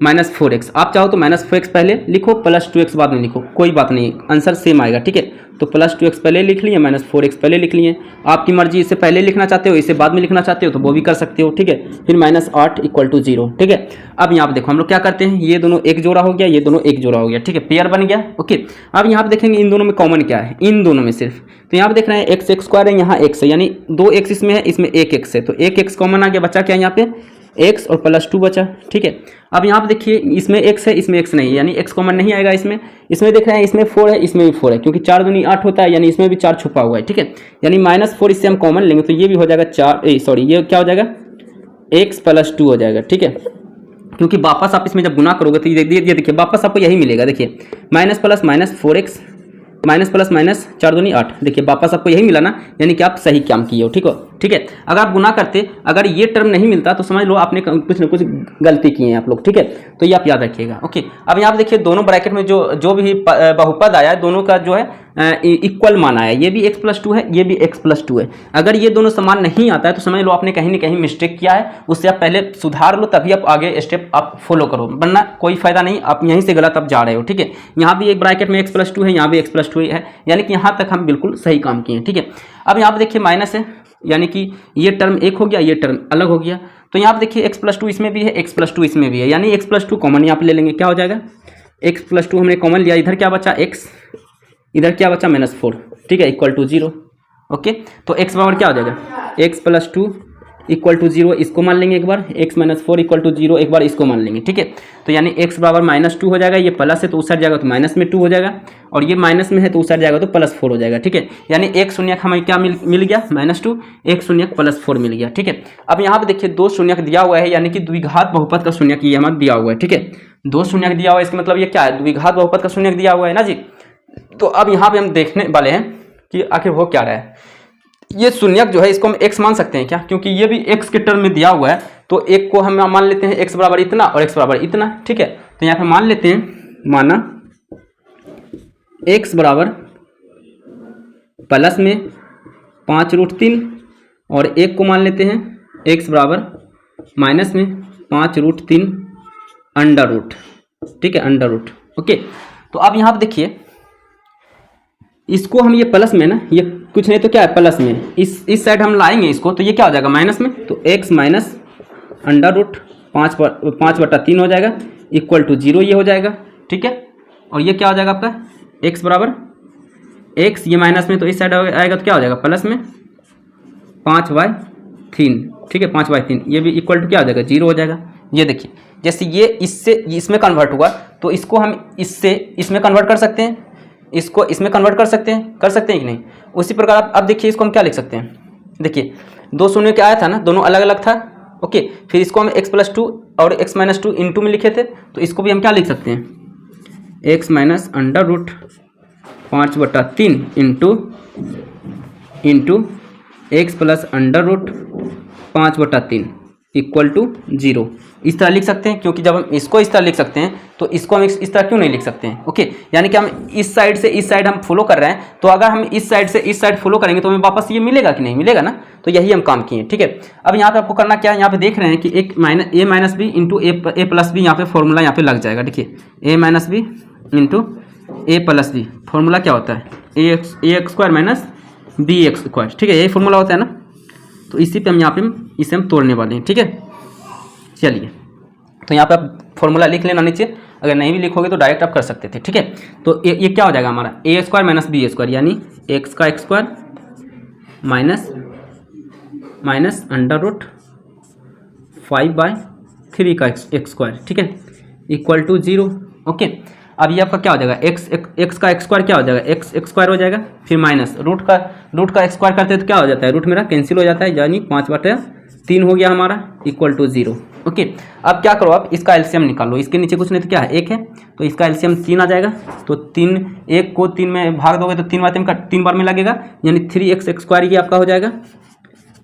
minus 4x। आप चाहो तो -4x पहले लिखो, प्लस 2x बाद में लिखो, कोई बात नहीं, आंसर सेम आएगा। ठीक है, तो प्लस 2x पहले लिख लिए, -4x पहले लिख लिए। आपकी मर्जी, इसे पहले लिखना चाहते हो, इसे बाद में लिखना चाहते हो तो वो भी कर सकते हो। ठीक है, फिर -8 = 0। ठीक है, अब यहाँ पे देखो हम लोग क्या करते हैं, ये दोनों एक जोड़ा हो गया, ये दोनों एक जोड़ा हो गया। ठीक है, पेयर बन गया। ओके, अब यहाँ पे देखेंगे इन दोनों में कॉमन क्या है, इन दोनों में सिर्फ, तो यहाँ पे देख रहे हैं x² है, यहाँ x है, यानी 2x इसमें है, इसमें 1x है, तो 1x कॉमन आ गया, बचा क्या यहाँ पे x और +2 बचा। ठीक है, अब यहाँ पे देखिए इसमें x है, इसमें x नहीं है, यानी x कॉमन नहीं आएगा। इसमें देख रहे हैं इसमें 4 है, इसमें भी 4 है, क्योंकि 4 दूनी 8 होता है, यानी इसमें भी 4 छुपा हुआ है। ठीक है, यानी -4 इससे हम कॉमन लेंगे तो ये भी हो जाएगा ये क्या हो जाएगा, x + 2 हो जाएगा। ठीक है, क्योंकि वापस आप इसमें जब गुना करोगे तो ये देखिए वापस आपको यही मिलेगा। देखिए minus plus -4x minus plus minus 4 दूनी 8, देखिए वापस आपको यही मिला ना, यानी कि आप सही काम किए हो। ठीक है, अगर आप गुना करते, अगर ये टर्म नहीं मिलता तो समझ लो आपने कुछ न कुछ गलती की है आप लोग। ठीक है, तो ये आप याद रखिएगा। ओके, अब यहाँ पे देखिए दोनों ब्रैकेट में जो भी बहुपद आया है, दोनों का जो है इक्वल मान आया है, ये भी x + 2 है, ये भी x + 2 है। अगर ये दोनों समान नहीं आता है तो समझ लो आपने कहीं ना कहीं मिस्टेक किया है, उससे आप पहले सुधार लो, तभी आप आगे स्टेप आप फॉलो करो, वरना कोई फायदा नहीं, आप यहीं से गलत आप जा रहे हो। ठीक है, यहाँ भी एक ब्रैकेट में x + 2 है, यहाँ भी x + 2 है, यानी कि यहाँ तक हम बिल्कुल सही काम किए हैं। ठीक है, अब यहाँ पे देखिए माइनस है, यानी कि ये टर्म एक हो गया, ये टर्म अलग हो गया, तो यहाँ पे देखिए x + 2 इसमें भी है, x + 2 इसमें भी है, यानी x + 2 कॉमन यहाँ पे ले लेंगे, क्या हो जाएगा, x + 2 हमने कॉमन लिया, इधर क्या बचा x, इधर क्या बचा -4। ठीक है, = 0। ओके, तो x बराबर क्या हो जाएगा, x + 2 = 0, इसको मान लेंगे एक बार, x - 4 = 0 एक बार इसको मान लेंगे। ठीक है, तो यानी x बराबर -2 हो जाएगा, ये प्लस है तो उस साइड जाएगा तो माइनस में 2 हो जाएगा, और ये माइनस में है तो उस साइड जाएगा तो +4 हो जाएगा। ठीक है, यानी एक शून्यक हमें क्या मिल गया, -2, एक शून्यक +4 मिल गया। ठीक है, अब यहाँ पे देखिए 2 शून्यक दिया हुआ है, यानी कि द्विघात बहुपद का शून्यक ये हमें दिया हुआ है। ठीक है, 2 शून्यक दिया हुआ है, इसका मतलब ये क्या है, द्विघात बहुपद का शून्यक दिया हुआ है ना जी। तो अब यहाँ पे हम देखने वाले हैं कि आखिर हो क्या रहा है। ये शून्यक जो है इसको हम x मान सकते हैं क्या, क्योंकि ये भी x के टर्म में दिया हुआ है, तो एक को हम मान लेते हैं x बराबर इतना और x बराबर इतना। ठीक है, तो यहाँ पे मान लेते हैं, माना x बराबर प्लस में 5√3 और एक को मान लेते हैं x बराबर माइनस में 5√3 अंडर रूट। ठीक है, अंडर रूट। ओके, तो अब यहाँ पे देखिए इसको हम ये प्लस में ना, ये कुछ नहीं तो क्या है प्लस में, इस साइड हम लाएंगे इसको, तो ये क्या हो जाएगा माइनस में, तो x - अंडर रूट 5/3 हो जाएगा, इक्वल टू 0 ये हो जाएगा, ठीक है। और ये क्या हो जाएगा आपका x बराबर x, ये माइनस में तो इस साइड आएगा तो क्या हो जाएगा प्लस में 5/3, ठीक है 5/3, ये भी इक्वल टू क्या हो जाएगा 0 हो जाएगा। ये देखिए जैसे ये इससे इसमें कन्वर्ट हुआ तो इसको हम इससे इसमें कन्वर्ट कर सकते हैं, इसको इसमें कन्वर्ट कर सकते हैं कि नहीं। उसी प्रकार अब देखिए इसको हम क्या लिख सकते हैं, देखिए 2 शून्य क्या आया था ना, दोनों अलग अलग था, ओके। फिर इसको हम x+2 और x-2 इंटू में लिखे थे, तो इसको भी हम क्या लिख सकते हैं x minus under root 5/3 into x plus under root 5/3 equal to 0। इस तरह लिख सकते हैं, क्योंकि जब हम इसको इस तरह लिख सकते हैं तो इसको हम इस तरह क्यों नहीं लिख सकते हैं, ओके। यानी कि हम इस साइड से इस साइड हम फॉलो कर रहे हैं, तो अगर हम इस साइड से इस साइड फॉलो करेंगे तो हमें वापस ये मिलेगा कि नहीं मिलेगा ना, तो यही हम काम किए, ठीक है। अब यहाँ पे आपको करना क्या है, यहाँ पे देख रहे हैं कि एक a minus B into A plus B, यहाँ पे फॉर्मूला यहाँ पे लग जाएगा, देखिए a minus B into A plus B, formula क्या होता है ax² माइनस bx², ठीक है, यही फॉर्मूला होता है ना। तो इसी पे हम यहाँ पे इसे हम तोड़ने वाले हैं, ठीक है। चलिए तो यहाँ पे आप फॉर्मूला लिख लेना नीचे, अगर नहीं भी लिखोगे तो डायरेक्ट आप कर सकते थे, ठीक है। तो ये क्या हो जाएगा हमारा a² माइनस b² यानी x का x² माइनस अंडर रूट 5/3 का x², ठीक है, इक्वल टू 0, ओके। अब ये आपका क्या हो जाएगा x का x² क्या हो जाएगा x² हो जाएगा, फिर माइनस रूट का x² करते हैं तो क्या हो जाता है, रूट मेरा कैंसिल हो जाता है, यानी 5/3 हो गया हमारा इक्वल टू 0, ओके। अब क्या करो, आप इसका एलसीएम निकालो, इसके नीचे कुछ नहीं तो क्या है 1 है, तो इसका एलसीएम 3 आ जाएगा। तो 1 को 3 में भाग दोगे तो 3 बार में लगेगा, यानी 3x² ये आपका हो जाएगा,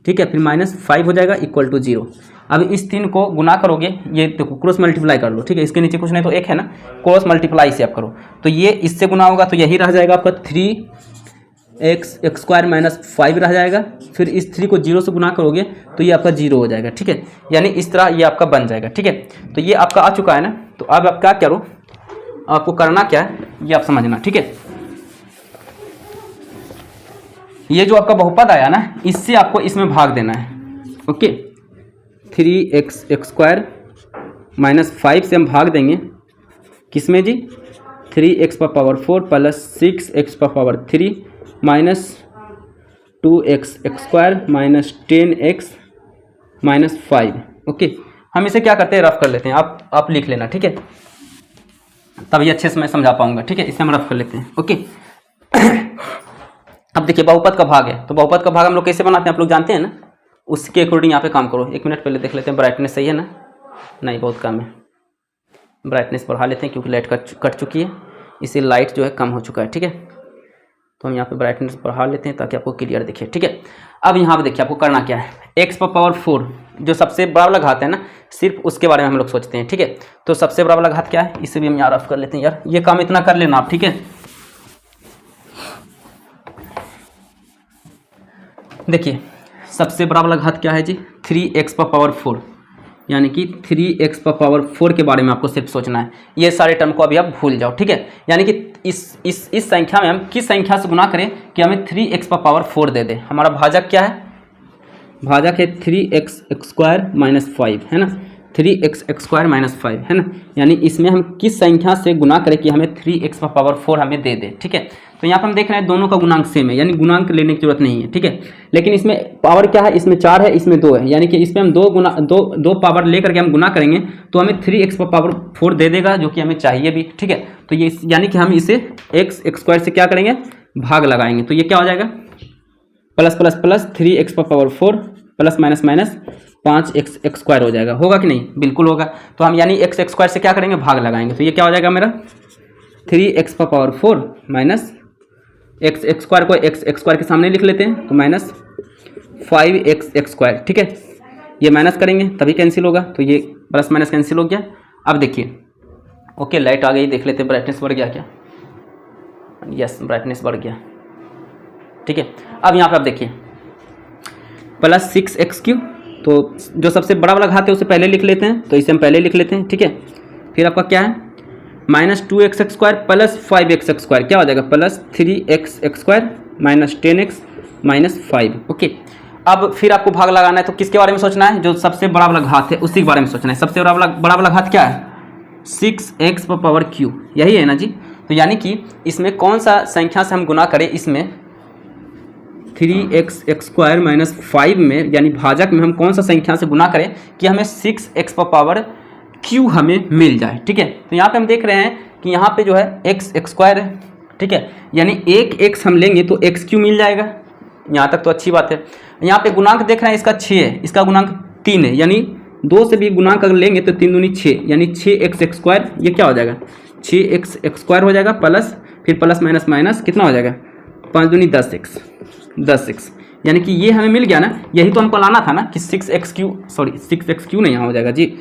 ठीक है। फिर -5 हो जाएगा इक्वल टू 0। अब इस 3 को गुना करोगे, ये देखो क्रॉस मल्टीप्लाई कर लो, ठीक है, इसके नीचे कुछ नहीं तो 1 है ना, क्रॉस मल्टीप्लाई से आप करो तो ये इससे गुना होगा तो यही रह जाएगा आपका 3x² माइनस 5 रह जाएगा। फिर इस 3 को 0 से गुना करोगे तो ये आपका 0 हो जाएगा, ठीक है, यानी इस तरह ये आपका बन जाएगा, ठीक है। तो ये आपका आ चुका है ना, तो अब आप क्या करो, आपको करना क्या है ये आप समझना, ठीक है। ये जो आपका बहुपद आया ना, इससे आपको इसमें भाग देना है, ओके। 3x² माइनस 5 से हम भाग देंगे किसमें जी, 3x⁴ plus 6x⁴ minus 2x² minus 10x minus 5, okay. हम इसे क्या करते हैं, रफ कर लेते हैं, आप लिख लेना, ठीक है, तभी अच्छे से मैं समझा पाऊंगा, ठीक है। इसे हम रफ कर लेते हैं, ओके। अब देखिए बहुपद का भाग है, तो बहुपद का भाग हम लोग कैसे बनाते हैं आप लोग जानते हैं ना, उसके अकॉर्डिंग यहाँ पे काम करो। 1 मिनट पहले देख लेते हैं, ब्राइटनेस सही है ना, नहीं बहुत कम है, ब्राइटनेस बढ़ा लेते हैं क्योंकि लाइट कट चुकी है, इसे लाइट जो है कम हो चुका है, ठीक है। तो हम यहाँ पे ब्राइटनेस बढ़ा लेते हैं ताकि आपको क्लियर दिखे, ठीक है। अब यहाँ पे देखिए आपको करना क्या है, x⁴ जो सबसे बड़ा वाला घात है ना, सिर्फ उसके बारे में हम लोग सोचते हैं, ठीक है। तो सबसे बड़ा वाला घात क्या है, इसे भी हम यहाँ रफ कर लेते हैं, यार ये काम इतना कर लेना आप, ठीक है। देखिए सबसे बड़ा वाला घात क्या है जी, 3x⁴, यानी कि 3x⁴ के बारे में आपको सिर्फ सोचना है। ये सारे टर्म को अभी आप भूल जाओ, ठीक है। यानी कि इस संख्या में हम किस संख्या से गुना करें कि हमें 3x⁴ दे दे। हमारा भाजक क्या है, भाजक है 3x² माइनस 5, है ना, 3x² माइनस 5 है ना, यानी इसमें हम किस संख्या से गुना करें कि हमें 3x⁴ हमें दे दे, ठीक है। तो यहाँ पर हम देख रहे हैं दोनों का गुणांक सेम है, यानी गुणांक लेने की जरूरत नहीं है, ठीक है। लेकिन इसमें पावर क्या है, इसमें 4 है, इसमें 2 है, यानी कि इसमें हम दो पावर लेकर के हम गुना करेंगे तो हमें 3x⁴ दे देगा, जो कि हमें चाहिए भी, ठीक है। तो ये यानी कि हम इसे x² से क्या करेंगे, भाग लगाएंगे, तो ये क्या हो जाएगा plus plus plus 3x⁴ plus minus minus 5x² हो जाएगा, होगा कि नहीं, बिल्कुल होगा। तो हम यानी x² से क्या करेंगे, भाग लगाएंगे, तो ये क्या हो जाएगा मेरा 3x⁴ माइनस x² को x² के सामने लिख लेते हैं, तो माइनस 5x², ठीक है। ये माइनस करेंगे तभी कैंसिल होगा, तो ये प्लस माइनस कैंसिल हो गया। अब देखिए, ओके लाइट आ गई, देख लेते हैं ब्राइटनेस बढ़ गया क्या, यस ब्राइटनेस बढ़ गया, ठीक है। अब यहाँ पे आप देखिए प्लस 6x3, तो जो सबसे बड़ा वाला घात है उसे पहले लिख लेते हैं, तो इसे हम पहले लिख लेते हैं, ठीक है। फिर आपका क्या है माइनस 2x² प्लस 5x² क्या हो जाएगा plus 3x² minus 10x minus 5, okay. अब फिर आपको भाग लगाना है, तो किसके बारे में सोचना है, जो सबसे बड़ा वाला घात है उसी के बारे में सोचना है। सबसे बड़ा वाला घात क्या है, 6x पर पावर q, यही है ना जी। तो यानी कि इसमें कौन सा संख्या से हम गुना करें, इसमें 3x² माइनस 5 में, यानी भाजक में हम कौन सा संख्या से गुना करें कि हमें 6x पर पावर q हमें मिल जाए। ठीक है, तो यहाँ पे हम देख रहे हैं कि यहाँ पे जो है x² है। ठीक है, यानी एक x हम लेंगे तो x³ मिल जाएगा। यहाँ तक तो अच्छी बात है। यहाँ पे गुणांक देख रहे हैं, इसका 6 है, इसका गुणांक 3 है, यानी 2 से भी गुणांक अगर लेंगे तो 3 दूनी 6, यानी 6x², ये क्या हो जाएगा 6x² हो जाएगा, प्लस फिर प्लस माइनस माइनस कितना हो जाएगा 5 दूनी 10x, यानी कि ये हमें मिल गया ना। यही तो हमको लाना था ना कि 6x³ नहीं, यहाँ हो जाएगा जी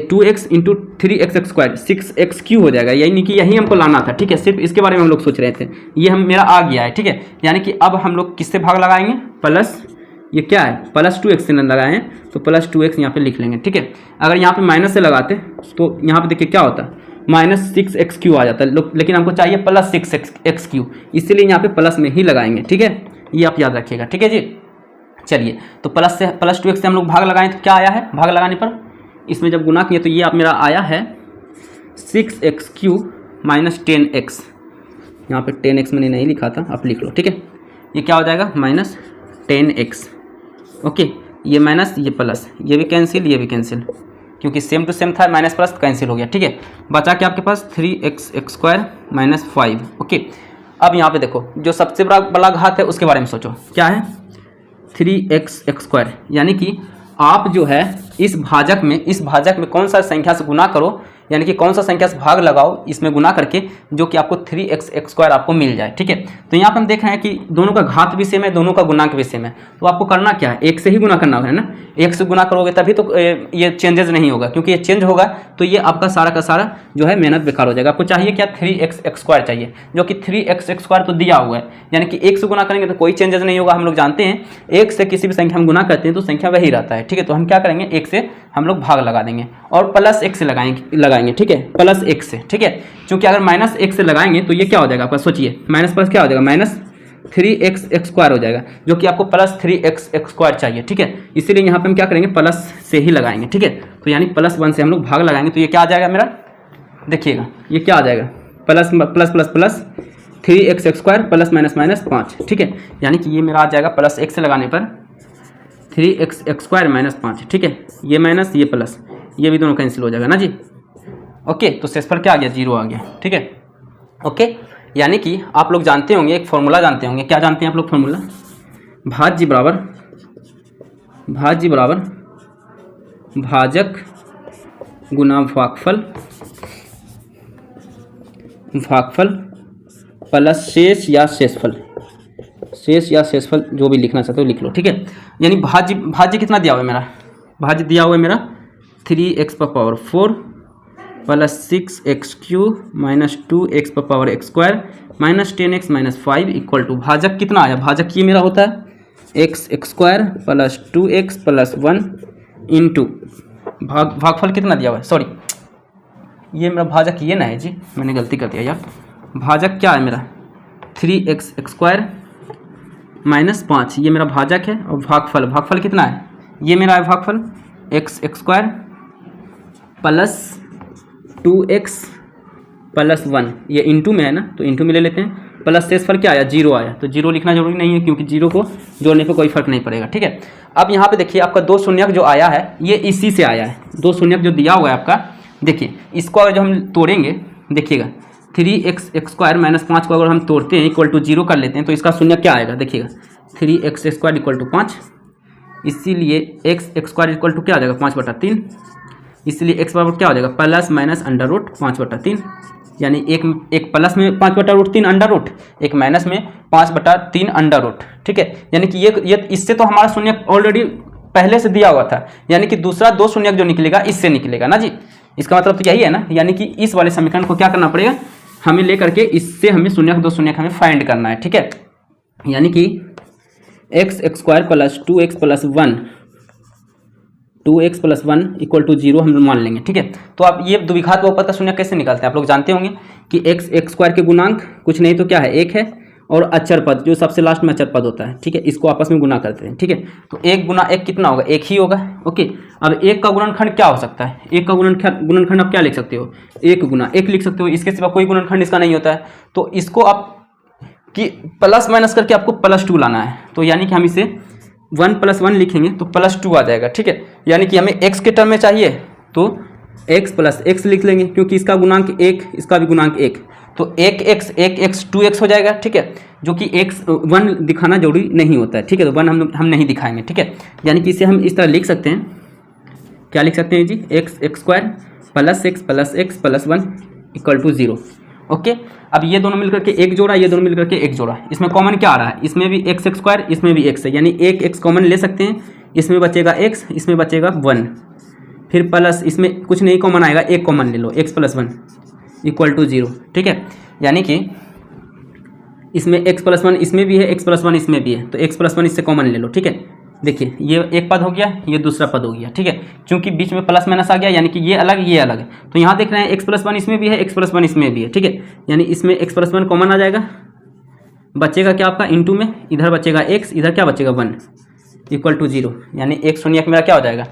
2x इंटू 3x² 6x³ हो जाएगा, यानी कि यही हमको लाना था। ठीक है, सिर्फ इसके बारे में हम लोग सोच रहे थे, ये हम मेरा आ गया है। ठीक है, यानी कि अब हम लोग किससे भाग लगाएंगे, प्लस ये क्या है प्लस 2x से लगाए हैं तो प्लस 2x यहाँ पे लिख लेंगे। ठीक है, अगर यहाँ पे माइनस से लगाते तो यहाँ पे देखिए क्या होता है माइनस 6x³ आ जाता है, लेकिन हमको चाहिए प्लस 6x³, इसीलिए यहाँ पे प्लस में ही लगाएंगे। ठीक है, ये आप याद रखिएगा। ठीक है जी, चलिए तो प्लस 2x से हम लोग भाग लगाएं तो क्या आया है, भाग लगाने पर इसमें जब गुना किए तो ये आप मेरा आया है 6x³ माइनस 10x, यहाँ पे 10x मैंने नहीं लिखा था, आप लिख लो। ठीक है, ये क्या हो जाएगा माइनस 10x। ओके, ये माइनस ये प्लस, ये भी कैंसिल, ये भी कैंसिल, क्योंकि सेम टू सेम था, माइनस प्लस कैंसिल हो गया। ठीक है, बचा क्या आपके पास 3x² माइनस 5। ओके, अब यहाँ पे देखो जो सबसे बड़ा घात है उसके बारे में सोचो, क्या है 3x², यानी कि आप जो है इस भाजक में कौन सा संख्या से गुना करो, यानी कि कौन सा संख्या से भाग लगाओ इसमें गुना करके, जो कि आपको 3x² आपको मिल जाए। ठीक है, तो यहाँ पे हम देख रहे हैं कि दोनों का घात भी सेम है, दोनों का गुणांक भी सेम है, तो आपको करना क्या है, एक से ही गुना करना है ना, एक से गुना करोगे तभी तो ये चेंजेस नहीं होगा, क्योंकि ये चेंज होगा तो ये आपका सारा का सारा जो है मेहनत बेकार हो जाएगा। आपको चाहिए क्या 3x² चाहिए, जो कि 3x² तो दिया हुआ है, यानी कि एक से गुना करेंगे तो कोई चेंजेस नहीं होगा। हम लोग जानते हैं एक से किसी भी संख्या हम गुना करते हैं तो संख्या वही रहता है। ठीक है, तो हम क्या करेंगे, एक से हम लोग भाग लगा देंगे और प्लस x से लगाएंगे। ठीक है, प्लस x से। ठीक है, क्योंकि अगर माइनस x से लगाएंगे तो ये क्या हो जाएगा आपका, सोचिए माइनस प्लस क्या हो जाएगा माइनस 3x² हो जाएगा, जो कि आपको प्लस 3x² चाहिए। ठीक है, इसीलिए यहाँ पे हम क्या करेंगे प्लस से ही लगाएंगे। ठीक है, तो यानी +1 से हम लोग भाग लगाएंगे तो ये क्या आ जाएगा मेरा, देखिएगा ये क्या आ जाएगा plus plus plus plus 3x² plus minus minus 5। ठीक है, यानी कि ये मेरा आ जाएगा प्लस x से लगाने पर 3x² माइनस 5। ठीक है, ये माइनस ये प्लस, ये भी दोनों कैंसिल हो जाएगा ना जी। ओके, तो शेषफल क्या आ गया 0 आ गया। ठीक है, ओके, यानी कि आप लोग जानते होंगे एक फॉर्मूला जानते होंगे, क्या जानते हैं आप लोग फॉर्मूला, भाज्य बराबर भाजक गुना भागफल प्लस शेष या शेषफल जो भी लिखना चाहते हो लिख लो। ठीक है, यानी भाज्य कितना दिया हुआ है मेरा, भाज्य दिया हुआ है मेरा 3x पर power 4 plus 6x³ minus 2x पर power x² minus 10x minus 5 equal to भाजक कितना आया, भाजक ये मेरा होता है x² plus 2x plus 1 into भागफल कितना दिया हुआ है, सॉरी ये मेरा भाजक ये ना है जी, मैंने गलती कर दिया यार। भाजक क्या है मेरा 3x² माइनस 5, ये मेरा भाजक है, और भागफल कितना है, ये मेरा है भागफल x² प्लस 2x प्लस 1, ये इंटू में है ना तो इंटू में ले लेते हैं, प्लस शेषफल क्या आया 0 आया, तो 0 लिखना जरूरी नहीं है क्योंकि 0 को जोड़ने पे कोई फर्क नहीं पड़ेगा। ठीक है, अब यहाँ पे देखिए आपका 2 शून्यक जो आया है ये इसी से आया है, 2 शून्यक जो दिया हुआ है आपका, देखिए इसको अगर जो हम तोड़ेंगे देखिएगा 3x² माइनस 5 को अगर हम तोड़ते हैं इक्वल टू 0 कर लेते हैं तो इसका शून्यक क्या आएगा, देखिएगा 3x² इक्वल टू 5, इसीलिए x² इक्वल टू क्या आ जाएगा 5/3, इसलिए x बराबर क्या हो जाएगा प्लस माइनस √5/3, यानी एक प्लस में 5/3 अंडर रूट, एक माइनस में 5/3 अंडर रूट। ठीक है, यानी कि ये इससे तो हमारा शून्यक ऑलरेडी पहले से दिया हुआ था, यानी कि दूसरा 2 शून्यक जो निकलेगा इससे निकलेगा ना जी, इसका मतलब तो यही है ना, यानी कि इस वाले समीकरण को क्या करना पड़ेगा हमें लेकर के इससे हमें शून्यक 2 शून्यक हमें फाइंड करना है। ठीक है, यानी कि x² plus 2x plus 1 2x plus 1 equal to 0 हम मान लेंगे। ठीक है, तो आप ये द्विघात बहुपद का शून्यक कैसे निकालते हैं आप लोग जानते होंगे कि x² के गुणांक कुछ नहीं तो क्या है 1 है, और अचर पद जो सबसे लास्ट में अचर पद होता है, ठीक है, इसको आपस में गुना करते हैं, ठीक है। तो 1 गुना 1 कितना होगा, 1 ही होगा, ओके। अब 1 का गुणनखंड क्या हो सकता है, 1 का गुणनखंड आप क्या लिख सकते हो, 1 गुना 1 लिख सकते हो, इसके सिवा कोई गुणनखंड इसका नहीं होता है। तो इसको आप कि प्लस माइनस करके आपको +2 लाना है, तो यानी कि हम इसे 1 + 1 लिखेंगे तो +2 आ जाएगा, ठीक है। यानी कि हमें x के टर्म में चाहिए तो x + x लिख लेंगे, क्योंकि इसका गुणांक 1, इसका भी गुणांक 1, तो 1x 2x हो जाएगा, ठीक है। जो कि 1 दिखाना जरूरी नहीं होता है, ठीक है, तो 1 हम नहीं दिखाएंगे, ठीक है। यानी कि इसे हम इस तरह लिख सकते हैं, क्या लिख सकते हैं जी, x² + x + x + 1 = 0, ओके। अब ये दोनों मिलकर के एक जोड़ा, ये दोनों मिलकर के एक जोड़ा, इसमें कॉमन क्या आ रहा है, इसमें भी x², इसमें भी x है, यानी एक x कॉमन ले सकते हैं, इसमें बचेगा x, इसमें बचेगा 1, फिर प्लस इसमें कुछ नहीं कॉमन आएगा, एक कॉमन ले लो, x + 1 = 0, ठीक है। यानी कि इसमें x + 1 इसमें भी है, x + 1 इसमें भी है, तो x + 1 इससे कॉमन ले लो, ठीक है। देखिए ये एक पद हो गया, ये दूसरा पद हो गया, ठीक है, क्योंकि बीच में प्लस माइनस आ गया, यानी कि ये अलग ये अलग। तो यहाँ देख रहे हैं x + 1 इसमें भी है, x + 1 इसमें भी है, ठीक है। यानी इसमें x + 1 कॉमन आ जाएगा, बचेगा क्या आपका इंटू में, इधर बचेगा x, इधर क्या बचेगा 1 = 0, यानी एक शून्यक मेरा क्या हो जाएगा,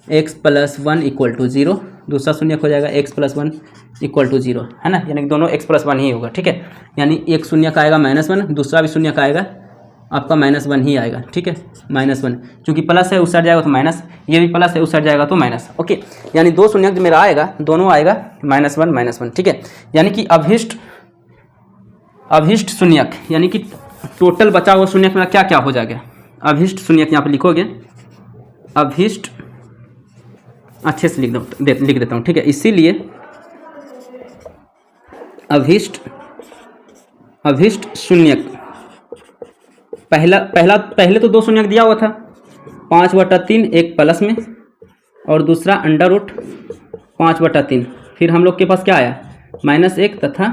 x + 1 = 0, दूसरा शून्यक हो जाएगा x + 1 = 0, है ना, यानी कि दोनों x + 1 ही होगा, ठीक है। यानी एक शून्यक आएगा -1, दूसरा भी शून्यक आएगा आपका -1 ही आएगा, ठीक है, -1, क्योंकि प्लस है उस साइड जाएगा तो माइनस, ये भी प्लस है उस साइड जाएगा तो माइनस, ओके। यानी दो शून्यक जो मेरा आएगा दोनों आएगा -1 -1, ठीक है। यानी कि अभिष्ट शून्यक, यानी कि टोटल बचा हुआ शून्यक मेरा क्या क्या हो जाएगा, अभिष्ट शून्यक यहाँ पे लिखोगे, अभिष्ट अच्छे से लिख देता हूँ, ठीक है। इसीलिए अभिष्ट शून्यक पहले तो 2 शून्यक दिया हुआ था, 5/3 एक प्लस में और दूसरा √5/3, फिर हम लोग के पास क्या आया -1 तथा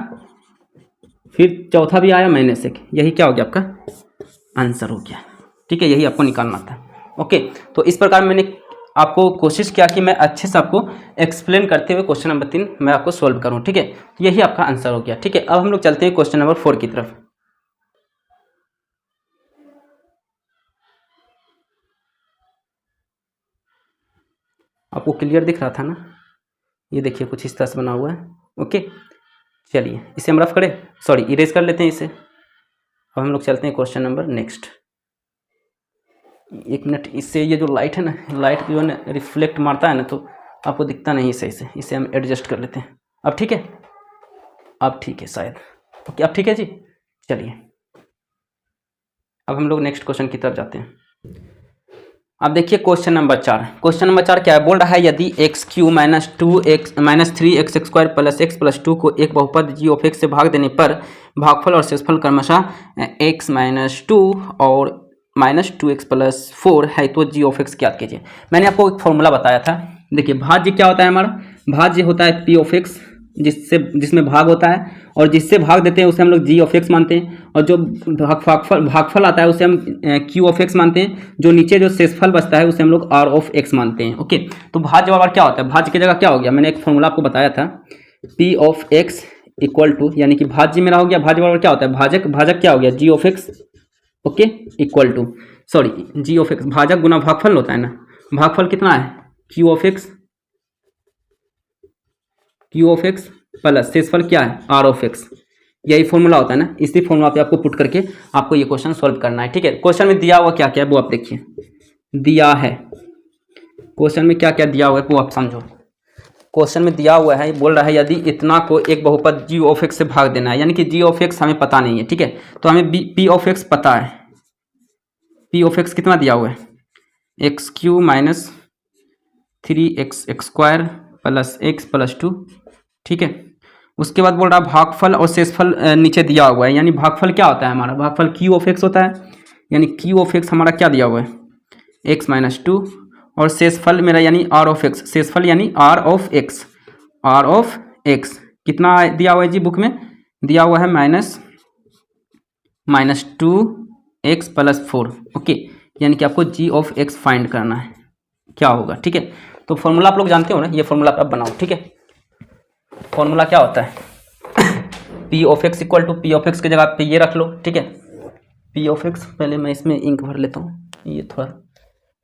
फिर चौथा भी आया -1, यही क्या हो गया आपका आंसर हो गया, ठीक है, यही आपको निकालना था, ओके। तो इस प्रकार मैंने आपको कोशिश किया कि मैं अच्छे से आपको एक्सप्लेन करते हुए क्वेश्चन नंबर 3 मैं आपको सोल्व करूं, ठीक है। तो यही आपका आंसर हो गया, ठीक है। अब हम लोग चलते हैं क्वेश्चन नंबर 4 की तरफ। आपको क्लियर दिख रहा था ना, ये देखिए कुछ इस तरह से बना हुआ है, ओके। चलिए इसे हम रफ करें, सॉरी इरेज कर लेते हैं इसे। अब हम लोग चलते हैं क्वेश्चन नंबर नेक्स्ट। 1 मिनट, इससे ये जो लाइट है ना, लाइट जो है ना रिफ्लेक्ट मारता है ना, तो आपको दिखता नहीं सही से, इसे हम एडजस्ट कर लेते हैं। अब ठीक है, अब ठीक है शायद, ओके अब ठीक है जी। चलिए अब हम लोग नेक्स्ट क्वेश्चन की तरफ जाते हैं। अब देखिए क्वेश्चन नंबर 4। क्वेश्चन नंबर 4 क्या है, बोल रहा है यदि x³ - 3x² + x + 2 को एक बहुपद g से भाग देने पर भागफल और शेषफल क्रमशः x - 2 और -2x + 4 है, तो g ज्ञात कीजिए। मैंने आपको एक फॉर्मूला बताया था। देखिए भाज्य क्या होता है, हमारा भाज्य होता है p जिसमें भाग होता है, और जिससे भाग देते हैं उसे हम लोग g मानते हैं, और जो भागफल आता है उसे हम q मानते हैं, जो नीचे जो शेषफल बचता है उसे हम लोग r मानते हैं, ओके। तो भाज्य बराबर क्या होता है, भाज्य की जगह क्या हो गया, मैंने एक फॉर्मूला आपको बताया था, p = यानी कि भाज्य मेरा हो गया, भाज्य बराबर क्या होता है, भाजक क्या हो गया g, okay, equal to sorry g, भाजक गुना भागफल होता है ना, भागफल कितना है q प्लस शेषफल क्या है r, यही फॉर्मूला होता है ना। इसी फॉर्मूला पे आपको पुट करके आपको ये क्वेश्चन सॉल्व करना है, ठीक है। क्वेश्चन में दिया हुआ क्या क्या है वो आप देखिए, दिया है क्वेश्चन में क्या क्या दिया हुआ है वो आप समझो। क्वेश्चन में दिया हुआ है, बोल रहा है यदि इतना को एक बहुपद g से भाग देना है, यानी कि g हमें पता नहीं है, ठीक है। तो हमें p पता है, p कितना दिया हुआ है, x³ - 3x² + x + 2, ठीक है। उसके बाद बोल रहा है भागफल और शेषफल नीचे दिया हुआ है, यानी भागफल क्या होता है हमारा, भागफल q होता है, यानी q हमारा क्या दिया हुआ है x - 2, और शेषफल मेरा यानी r, शेषफल यानी r कितना दिया हुआ है जी, बुक में दिया हुआ है -2x + 4, ओके। यानी कि आपको g फाइंड करना है, क्या होगा, ठीक है। तो फॉर्मूला आप लोग जानते हो ना, ये फॉर्मूला आप बनाओ, ठीक है। फॉर्मूला क्या होता है p of x equal to p of x की जगह पे ये रख लो, ठीक है। पी ऑफ एक्स, पहले मैं इसमें इंक भर लेता हूँ, ये थोड़ा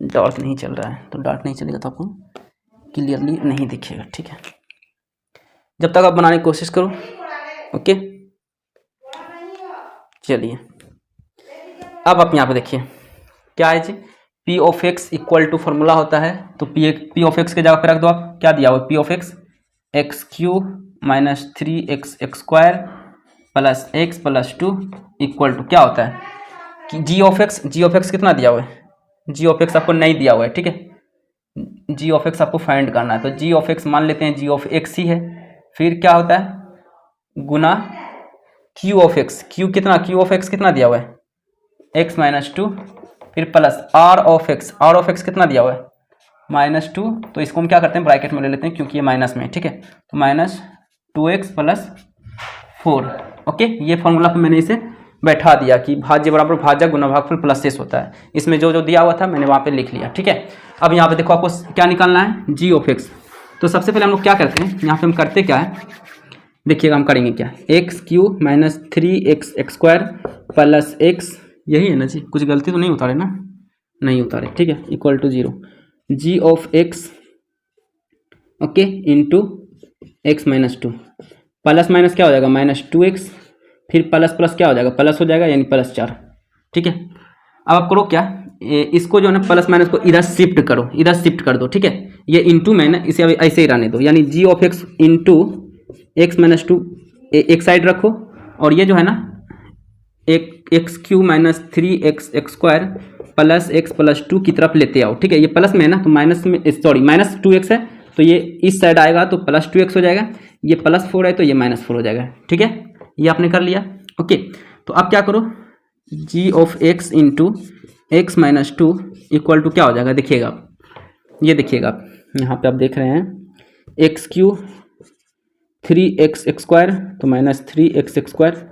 डार्क नहीं चल रहा है, तो डार्क नहीं चलेगा तो आपको क्लियरली नहीं दिखेगा, ठीक है। जब तक आप बनाने की कोशिश करो, ओके। चलिए अब आप यहाँ पे देखिए क्या है जी, p of x equal to formula होता है, तो पी ऑफ एक्स के जगह पे रख दो आप, क्या दिया हुआ p of x x cube minus 3x x square plus x plus 2 equal to क्या होता है कि जी ऑफ एक्स कितना दिया हुआ है, जी ऑफ एक्स आपको नहीं दिया हुआ है, ठीक है। जी ऑफ एक्स आपको फाइंड करना है, तो जी ऑफ एक्स मान लेते हैं जी ऑफ एक्स ही है, फिर क्या होता है गुना q of x, q of x कितना दिया हुआ है एक्स माइनस 2, फिर प्लस आर ऑफ एक्स कितना दिया हुआ है -2, तो इसको हम क्या करते हैं ब्रैकेट में ले लेते हैं क्योंकि ये माइनस में है, ठीक है। तो -2x प्लस 4, ओके। ये फॉर्मूला पे मैंने इसे बैठा दिया कि भाज्य बराबर भाजक गुना भागफल प्लस शेष होता है, इसमें जो जो दिया हुआ था मैंने वहाँ पे लिख लिया, ठीक है। अब यहाँ पे देखो आपको क्या निकालना है जी ऑफ एक्स, तो सबसे पहले हम लोग क्या करते हैं, यहाँ पे हम करते क्या है देखिएगा, हम करेंगे क्या, x cube minus 3x x square plus x, यही है ना जी, कुछ गलती तो नहीं उतारे ना, नहीं उतारे, ठीक है, equal to 0 g of x, okay, into x minus 2, plus minus क्या हो जाएगा -2x, फिर प्लस प्लस क्या हो जाएगा प्लस हो जाएगा यानी +4, ठीक है। अब आप करो क्या, इसको जो है ना प्लस माइनस को इधर शिफ्ट करो, इधर शिफ्ट कर दो, ठीक है। ये इंटू में ना इसे ऐसे ही रहने दो, यानी g of x into x minus 2 एक साइड रखो, और ये जो है ना x q minus 3x x square plus x plus 2 की तरफ लेते आओ, ठीक है। ये प्लस में है ना तो माइनस में, सॉरी -2x है तो ये इस साइड आएगा तो +2x हो जाएगा, ये +4 है तो ये -4 हो जाएगा, ठीक है। ये आपने कर लिया, ओके। तो अब क्या करो, g of x into x minus 2 equal to क्या हो जाएगा, देखिएगा आप, ये देखिएगा आप यहाँ पे आप देख रहे हैं x Q 3x x square तो -3x x square,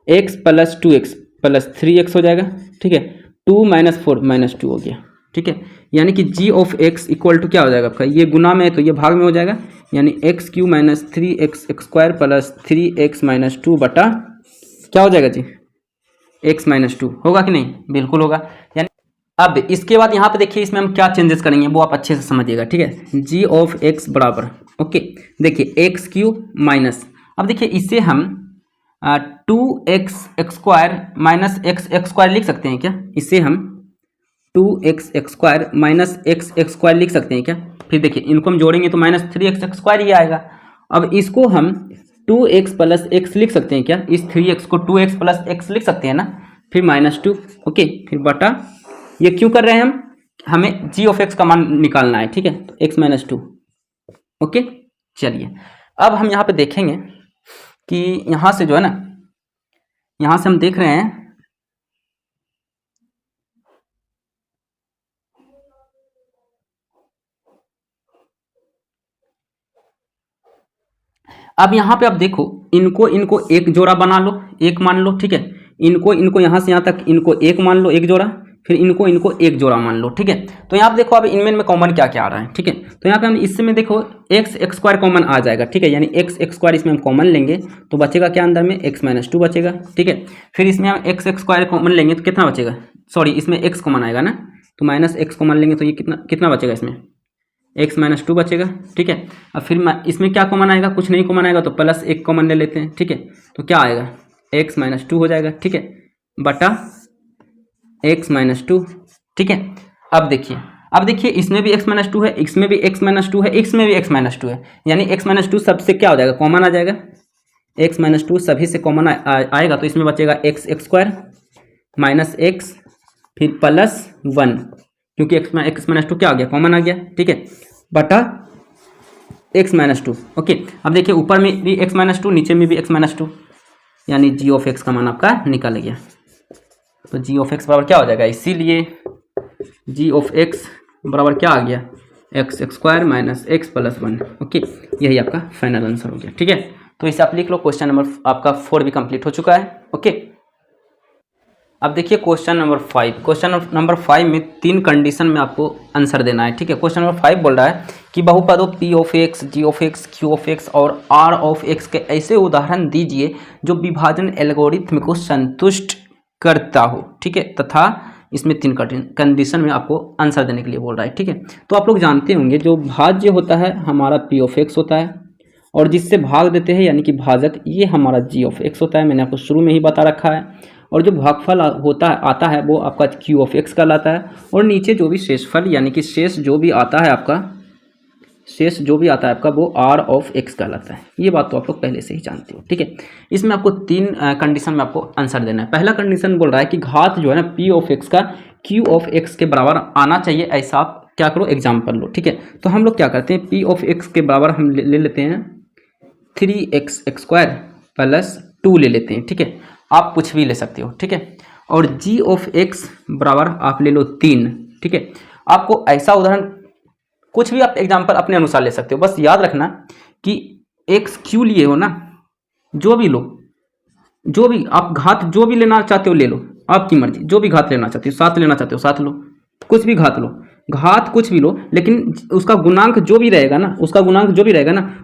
x plus 2x plus 3x हो जाएगा, ठीक है। 2 - 4 -2 हो गया, ठीक है। यानी कि जी ऑफ एक्स इक्वल टू क्या हो जाएगा आपका, ये गुना में है तो ये भाग में हो जाएगा, यानी x q minus 3x x square plus 3x minus 2 बटा क्या हो जाएगा जी x माइनस 2, होगा कि नहीं, बिल्कुल होगा। यानी अब इसके बाद यहाँ पे देखिए इसमें हम क्या चेंजेस करेंगे वो आप अच्छे से समझिएगा, ठीक है। जी ऑफ एक्स बराबर, ओके, देखिए एक्स क्यूब माइनस, अब देखिए इसे हम 2x x square minus x x square लिख सकते हैं क्या, इसे हम 2x x square minus x x square लिख सकते हैं क्या। फिर देखिए इनको हम जोड़ेंगे तो -3x एक्स स्क्वायर ही आएगा। अब इसको हम 2x प्लस x लिख सकते हैं क्या, इस 3x को 2x प्लस x लिख सकते हैं ना, फिर -2, ओके, फिर बटा, ये क्यों कर रहे हैं हम, हमें जी ऑफ एक्स का मान निकालना है, ठीक है, तो x माइनस 2, ओके। चलिए अब हम यहाँ पे देखेंगे कि यहाँ से जो है ना, यहाँ से हम देख रहे हैं अब यहाँ पे आप देखो इनको एक जोड़ा बना लो, एक मान लो, ठीक है। इनको यहाँ से यहाँ तक इनको एक मान लो, एक जोड़ा, फिर इनको एक जोड़ा मान लो, ठीक है। तो यहाँ पे देखो अब इनमें कॉमन क्या क्या आ रहा है, ठीक है। तो यहाँ पे हम इसमें देखो एक्स एक्स स्क्वायर कॉमन आ जाएगा, ठीक है, यानी एक्स एक्स स्क्वायर इसमें हम कॉमन लेंगे तो बचेगा क्या अंदर में x माइनस 2 बचेगा, ठीक है। फिर इसमें हम एक्स एक्स स्क्वायर कॉमन लेंगे तो कितना बचेगा, सॉरी इसमें x कॉमन आएगा ना, तो -x कॉमन लेंगे तो ये कितना बचेगा, इसमें x माइनस 2 बचेगा, ठीक है। अब फिर इसमें क्या कॉमन आएगा, कुछ नहीं कॉमन आएगा तो +1 कॉमन ले लेते हैं, ठीक है। तो क्या आएगा x माइनस 2 हो जाएगा, ठीक है, बटा x माइनस 2, ठीक है। अब देखिए इसमें भी x माइनस 2 है, इसमें भी x माइनस 2 है, इसमें भी x माइनस 2 है, यानी x माइनस 2 सबसे क्या हो जाएगा, कॉमन आ जाएगा, x माइनस 2 सभी से कॉमन आएगा तो इसमें बचेगा x x square minus x फिर +1, क्योंकि x माइनस 2 क्या आ गया, कॉमन आ गया, ठीक है, बटा x माइनस 2, ओके। अब देखिए ऊपर में भी x माइनस 2, नीचे में भी x माइनस 2, यानी जी ऑफ एक्स का मान आपका निकल गया। तो जी ऑफ एक्स बराबर क्या हो जाएगा, इसीलिए जी ऑफ एक्स बराबर क्या आ गया, x x square minus x plus 1, okay. यही आपका फाइनल आंसर हो गया, ठीक है। तो इसे आप लिख लो, क्वेश्चन नंबर आपका 4 भी कंप्लीट हो चुका है, ओके। अब देखिए क्वेश्चन नंबर 5। क्वेश्चन नंबर 5 में 3 कंडीशन में आपको आंसर देना है, ठीक है। क्वेश्चन नंबर 5 बोल रहा है कि बहुपदों p of x, g of x, q of x और आर ऑफ एक्स के ऐसे उदाहरण दीजिए जो विभाजन एल्गोरिथ्म को संतुष्ट करता हो, ठीक है, तथा इसमें 3 कंडीशन में आपको आंसर देने के लिए बोल रहा है, ठीक है। तो आप लोग जानते होंगे जो भाज्य होता है हमारा पी ऑफ एक्स होता है, और जिससे भाग देते हैं यानी कि भाजक ये हमारा जी ऑफ एक्स होता है, मैंने आपको शुरू में ही बता रखा है। और जो भागफल होता है आता है वो आपका क्यू ऑफ एक्स कहलाता है, और नीचे जो भी शेषफल यानी कि शेष जो भी आता है आपका वो आर ऑफ एक्स कहलाता है। ये बात तो आप लोग पहले से ही जानते हो, ठीक है। इसमें आपको 3 कंडीशन में आपको आंसर देना है। पहला कंडीशन बोल रहा है कि घात जो है ना पी ऑफ एक्स का क्यू ऑफ एक्स के बराबर आना चाहिए, ऐसा आप क्या करो एग्जाम्पल लो, ठीक है। तो हम लोग क्या करते हैं, पी ऑफ एक्स के बराबर हम ले लेते हैं 3x² प्लस 2 ले लेते हैं, ठीक है। आप कुछ भी ले सकते हो, ठीक है। और g ऑफ x बराबर आप ले लो 3, ठीक है। आपको ऐसा उदाहरण कुछ भी आप एग्जाम्पल अपने अनुसार ले सकते हो, बस याद रखना कि x क्यू लिए हो ना, जो भी लो, जो भी आप घात जो भी लेना चाहते हो ले लो, आपकी मर्जी, जो भी घात लेना चाहते हो, 7 लेना चाहते हो 7 लो, कुछ भी घात लो, घात कुछ भी लो, लेकिन उसका गुणांक जो भी रहेगा ना,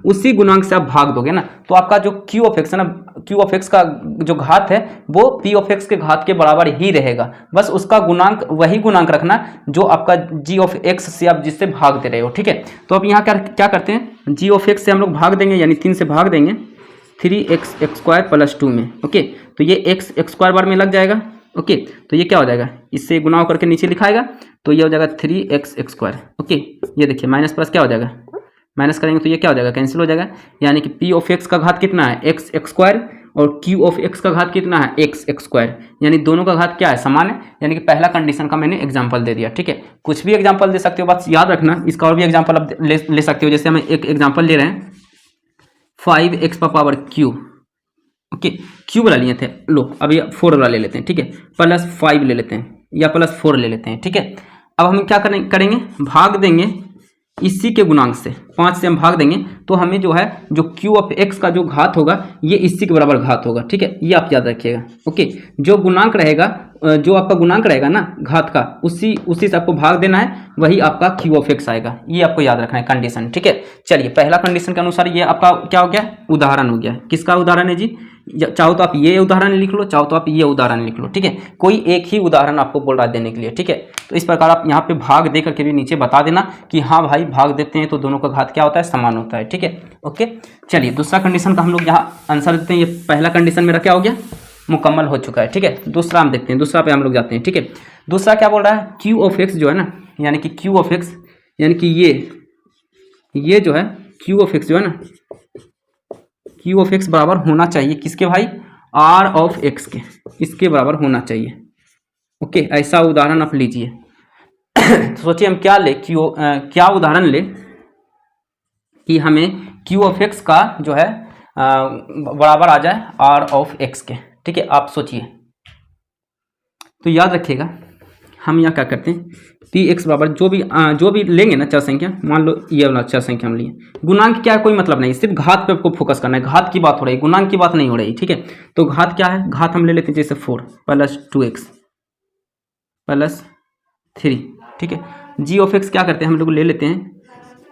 उसी गुणांक से आप भाग दोगे ना, तो आपका जो क्यू ऑफ एक्स है ना, क्यू ऑफ एक्स का जो घात है वो पी ऑफ एक्स के घात के बराबर ही रहेगा। बस उसका गुणांक वही गुणांक रखना जो आपका जी ऑफ एक्स से आप जिससे भाग दे रहे हो, ठीक है। तो अब यहाँ क्या करते हैं, जी ऑफ एक्स से हम लोग भाग देंगे, यानी 3 से भाग देंगे 3x² प्लस 2 में, ओके। तो ये x² बार में लग जाएगा, ओके। तो ये क्या हो जाएगा, इससे गुणा करके नीचे लिखाएगा, तो ये हो जाएगा 3x², ओके। ये देखिए माइनस प्लस क्या हो जाएगा, माइनस करेंगे तो ये क्या हो जाएगा, कैंसिल हो जाएगा। यानी कि पी ऑफ एक्स का घात कितना है x² और क्यू ऑफ एक्स का घात कितना है x², यानी दोनों का घात क्या है, समान है। यानी कि पहला कंडीशन का मैंने एग्जांपल दे दिया, ठीक है। कुछ भी एग्जांपल दे सकते हो, बस याद रखना। इसका और भी एग्जांपल आप ले सकते हो, जैसे हम एक एग्जांपल ले रहे हैं 5x⁻क्यू, ओके। क्यू वाला लिए थे, लो अभी 4 वाला ले लेते हैं, ठीक है, प्लस 5 ले लेते हैं या प्लस 4 ले लेते हैं, ठीक है। अब हम क्या करेंगे, भाग देंगे इसी के गुणांक से, 5 से हम भाग देंगे तो हमें जो है जो क्यू ऑफ एक्स का जो घात होगा ये इसी के बराबर घात होगा, ठीक है। ये आप याद रखिएगा, ओके। जो गुणांक रहेगा, जो आपका गुणांक रहेगा ना घात का, उसी से आपको भाग देना है, वही आपका क्यू ऑफ एक्स आएगा। ये आपको याद रखना है कंडीशन, ठीक है। चलिए पहला कंडीशन के अनुसार ये आपका क्या हो गया, उदाहरण हो गया। किसका उदाहरण है जी, चाहो तो आप ये उदाहरण लिख लो, चाहो तो आप ये उदाहरण लिख लो, ठीक है। कोई एक ही उदाहरण आपको बोल रहा है देने के लिए, ठीक है। तो इस प्रकार आप यहाँ पे भाग दे करके भी नीचे बता देना कि हाँ भाई भाग देते हैं तो दोनों का घात क्या होता है, समान होता है, ठीक है, ओके। चलिए दूसरा कंडीशन का हम लोग यहाँ आंसर देते हैं। ये पहला कंडीशन मेरा क्या हो गया, मुकम्मल हो चुका है, ठीक है। दूसरा हम देखते हैं, दूसरा पे हम लोग जाते हैं, ठीक है। दूसरा क्या बोल रहा है, क्यू ऑफ एक्स जो है ना, यानी कि क्यू ऑफ एक्स यानी कि ये जो है क्यू ऑफ एक्स जो है ना, क्यू ऑफ एक्स बराबर होना चाहिए किसके भाई, आर ऑफ एक्स के, इसके बराबर होना चाहिए, ओके। ऐसा उदाहरण आप लीजिए। तो सोचिए हम क्या ले, क्या उदाहरण ले कि हमें क्यू ऑफ एक्स का जो है बराबर आ जाए आर ऑफ एक्स के, ठीक है। आप सोचिए, तो याद रखिएगा हम यहाँ क्या करते हैं, पी एक्स बराबर जो भी लेंगे ना चार संख्या, मान लो ये वाला चार संख्या हम लिए, गुणांक क्या है कोई मतलब नहीं, सिर्फ घात पे आपको फोकस करना है, घात की बात हो रही है, गुणांक की बात नहीं हो रही, ठीक है। तो घात क्या है, घात हम ले लेते हैं जैसे 4 प्लस 2x प्लस 3, ठीक है। जी ऑफ एक्स क्या करते हैं हम लोग ले लेते हैं,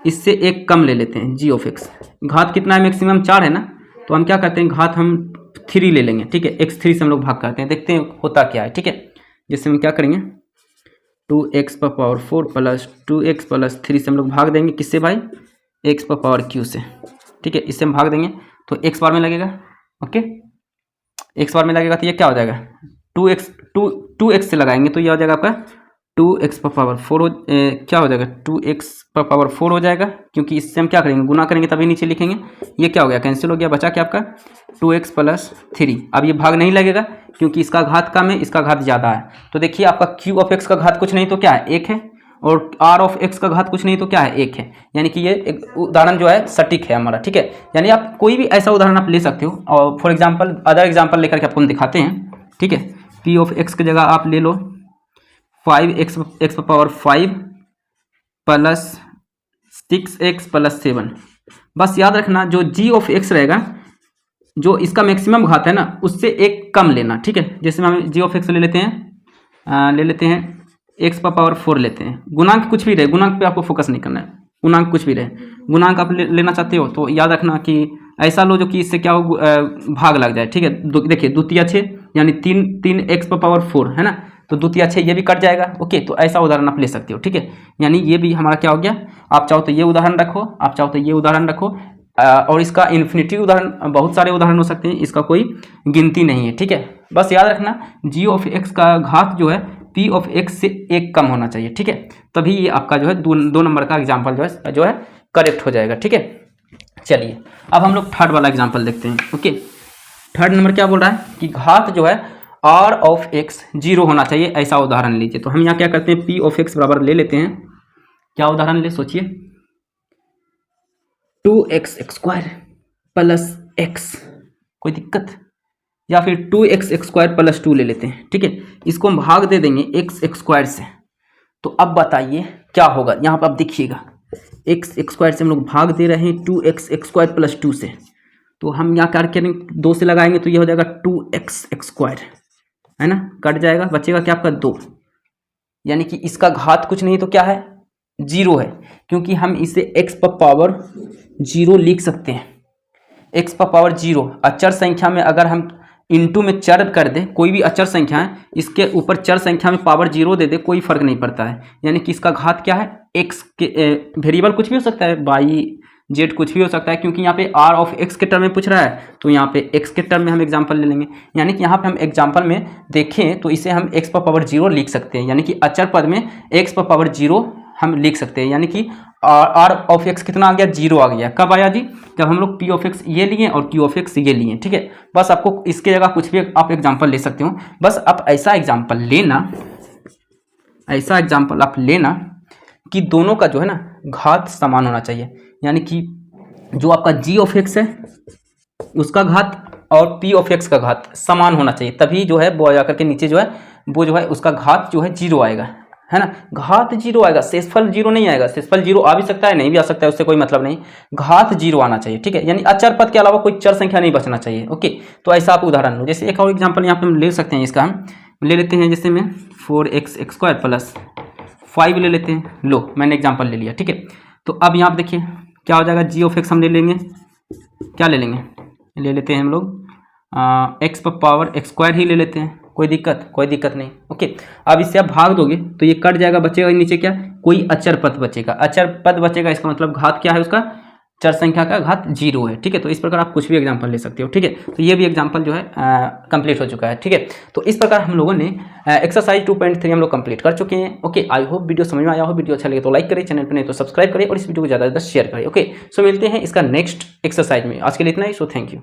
इससे एक कम ले लेते हैं, जी ऑफ एक्स घात कितना है, मैक्सिमम 4 है ना, तो हम क्या करते हैं घात हम 3 ले लेंगे, ठीक है। x3 से हम लोग भाग करते हैं, देखते हैं होता क्या है, ठीक है। जैसे हम क्या करेंगे 2x⁻4 प्लस 2x प्लस 3 से हम लोग भाग देंगे किससे भाई, x⁻q से, ठीक है। इससे हम भाग देंगे तो x बार में लगेगा, ओके। x बार में लगेगा तो ये क्या हो जाएगा, 2x से लगाएंगे तो ये हो जाएगा आपका 2x⁻4 क्या हो जाएगा 2x⁻4 हो जाएगा, क्योंकि इससे हम क्या करेंगे गुना करेंगे तभी नीचे लिखेंगे। ये क्या हो गया, कैंसिल हो गया, बचा क्या आपका 2x प्लस 3। अब ये भाग नहीं लगेगा क्योंकि इसका घात कम है, इसका घात ज़्यादा है। तो देखिए आपका क्यू ऑफ एक्स का घात कुछ नहीं तो क्या है 1 है, और आर ऑफ एक्स का घात कुछ नहीं तो क्या है 1 है। यानी कि ये एक उदाहरण जो है सटीक है हमारा, ठीक है। यानी आप कोई भी ऐसा उदाहरण आप ले सकते हो, और फॉर एग्जाम्पल अदर एग्जाम्पल लेकर के आपको हम दिखाते हैं, ठीक है। पी ऑफ एक्स की जगह आप ले लो 5x⁻5 प्लस 6x प्लस 7। बस याद रखना जो जी ऑफ एक्स रहेगा जो इसका मैक्सिमम घात है ना उससे एक कम लेना, ठीक है। जैसे हम जी ऑफ एक्स ले लेते हैं एक्स पर पावर 4 लेते हैं, गुणांक कुछ भी रहे, गुणांक पे आपको फोकस नहीं करना है, गुणांक कुछ भी रहे, गुणांक आप लेना चाहते हो तो याद रखना कि ऐसा लो जो कि इससे क्या हो भाग लग जाए, ठीक है। देखिए द्वितीय छः यानी 3 एक्स पर पावर 4 है ना, तो द्वितीय छः ये भी कट जाएगा, ओके। तो ऐसा उदाहरण आप ले सकते हो, ठीक है। यानी ये भी हमारा क्या हो गया, आप चाहो तो ये उदाहरण रखो, आप चाहो तो ये उदाहरण रखो, और इसका इन्फिनिटी उदाहरण, बहुत सारे उदाहरण हो सकते हैं, इसका कोई गिनती नहीं है, ठीक है। बस याद रखना जी ऑफ एक्स का घात जो है पी ऑफ एक्स से एक कम होना चाहिए, ठीक है। तभी ये आपका जो है दो नंबर का एग्जाम्पल जो है करेक्ट हो जाएगा, ठीक है। चलिए अब हम लोग थर्ड वाला एग्जाम्पल देखते हैं, ओके। थर्ड नंबर क्या बोल रहा है कि घात जो है आर ऑफ एक्स 0 होना चाहिए, ऐसा उदाहरण लीजिए। तो हम यहाँ क्या करते हैं, पी ऑफ एक्स बराबर ले लेते हैं, क्या उदाहरण ले सोचिए, 2x स्क्वायर प्लस x, कोई दिक्कत, या फिर 2x स्क्वायर प्लस 2 ले लेते हैं, ठीक है। इसको हम भाग दे देंगे x स्क्वायर से, तो अब बताइए क्या होगा। यहाँ पर आप देखिएगा x स्क्वायर से हम लोग भाग दे रहे हैं 2x स्क्वायर प्लस 2 से, तो हम यहाँ क्या करेंगे 2 से लगाएंगे तो ये हो जाएगा 2x स्क्वायर, है ना, कट जाएगा, बचेगा क्या आपका 2, यानी कि इसका घात कुछ नहीं तो क्या है 0 है, क्योंकि हम इसे x पर पावर 0 लिख सकते हैं, x पर पावर 0 अचर संख्या में अगर हम इनटू में चर कर दे, कोई भी अचर संख्या है इसके ऊपर चर संख्या में पावर 0 दे दे, कोई फर्क नहीं पड़ता है। यानी कि इसका घात क्या है x के वेरिएबल कुछ भी हो सकता है, y z कुछ भी हो सकता है, क्योंकि यहाँ पे r ऑफ x के टर्म में पूछ रहा है, तो यहाँ पे x के टर्म में हम एग्जांपल ले लेंगे। यानी कि यहाँ पे हम एग्जांपल में देखें तो इसे हम x पर पावर 0 लिख सकते हैं, यानी कि अचर पद में x पर पावर 0 हम लिख सकते हैं। यानी कि आर ऑफ एक्स कितना आ गया 0 आ गया, कब आया जी, जब हम लोग पी ऑफ एक्स ये लिए और क्यू ऑफ एक्स ये लिए, ठीक है। बस आपको इसके जगह कुछ भी आप एग्जांपल ले सकते हो, बस आप ऐसा एग्जांपल लेना कि दोनों का जो है ना घात समान होना चाहिए। यानी कि जो आपका जी ऑफ एक्स है उसका घात और पी ऑफ एक्स का घात समान होना चाहिए, तभी जो है वो जाकर के नीचे जो है वो जो है उसका घात जो है 0 आएगा, है ना। घात 0 आएगा, शेषफल 0 नहीं आएगा। शेषफल 0 आ भी सकता है, नहीं भी आ सकता है, उससे कोई मतलब नहीं, घात 0 आना चाहिए, ठीक है। यानी अचर पद के अलावा कोई चर संख्या नहीं बचना चाहिए, ओके। तो ऐसा आप उदाहरण लो, जैसे एक और एग्जांपल यहाँ पे हम ले सकते हैं, इसका हम ले लेते हैं, जैसे में 4x स्क्वायर प्लस 5 ले लेते हैं, लो मैंने एग्जाम्पल ले लिया, ठीक है। तो अब यहाँ पे देखिए क्या हो जाएगा, जी ऑफ एक्स हम ले लेंगे, क्या ले लेंगे, ले लेते हैं हम लोग एक्स पर पावर एक्स स्क्वायर ही ले लेते हैं, कोई दिक्कत नहीं, ओके। अब इससे आप भाग दोगे तो ये कट जाएगा, बचेगा नीचे क्या, कोई अचर पद बचेगा, इसका मतलब घात क्या है उसका, चर संख्या का घात 0 है, ठीक है। तो इस प्रकार आप कुछ भी एग्जांपल ले सकते हो, ठीक है। तो ये भी एग्जांपल जो है कंप्लीट हो चुका है, ठीक है। तो इस प्रकार हम लोगों ने एक्सरसाइज 2.3 हम लोग कंप्लीट कर चुके हैं, ओके। आई होप वीडियो समझ में आया हो, वीडियो अच्छा लगे तो लाइक करें, चैनल पर नहीं तो सब्सक्राइब करें और इस वीडियो को ज़्यादा से ज़्यादा शेयर करें, ओके। सो मिलते हैं इसका नेक्स्ट एक्सरसाइज में, आज के लिए इतना ही, सो थैंक यू।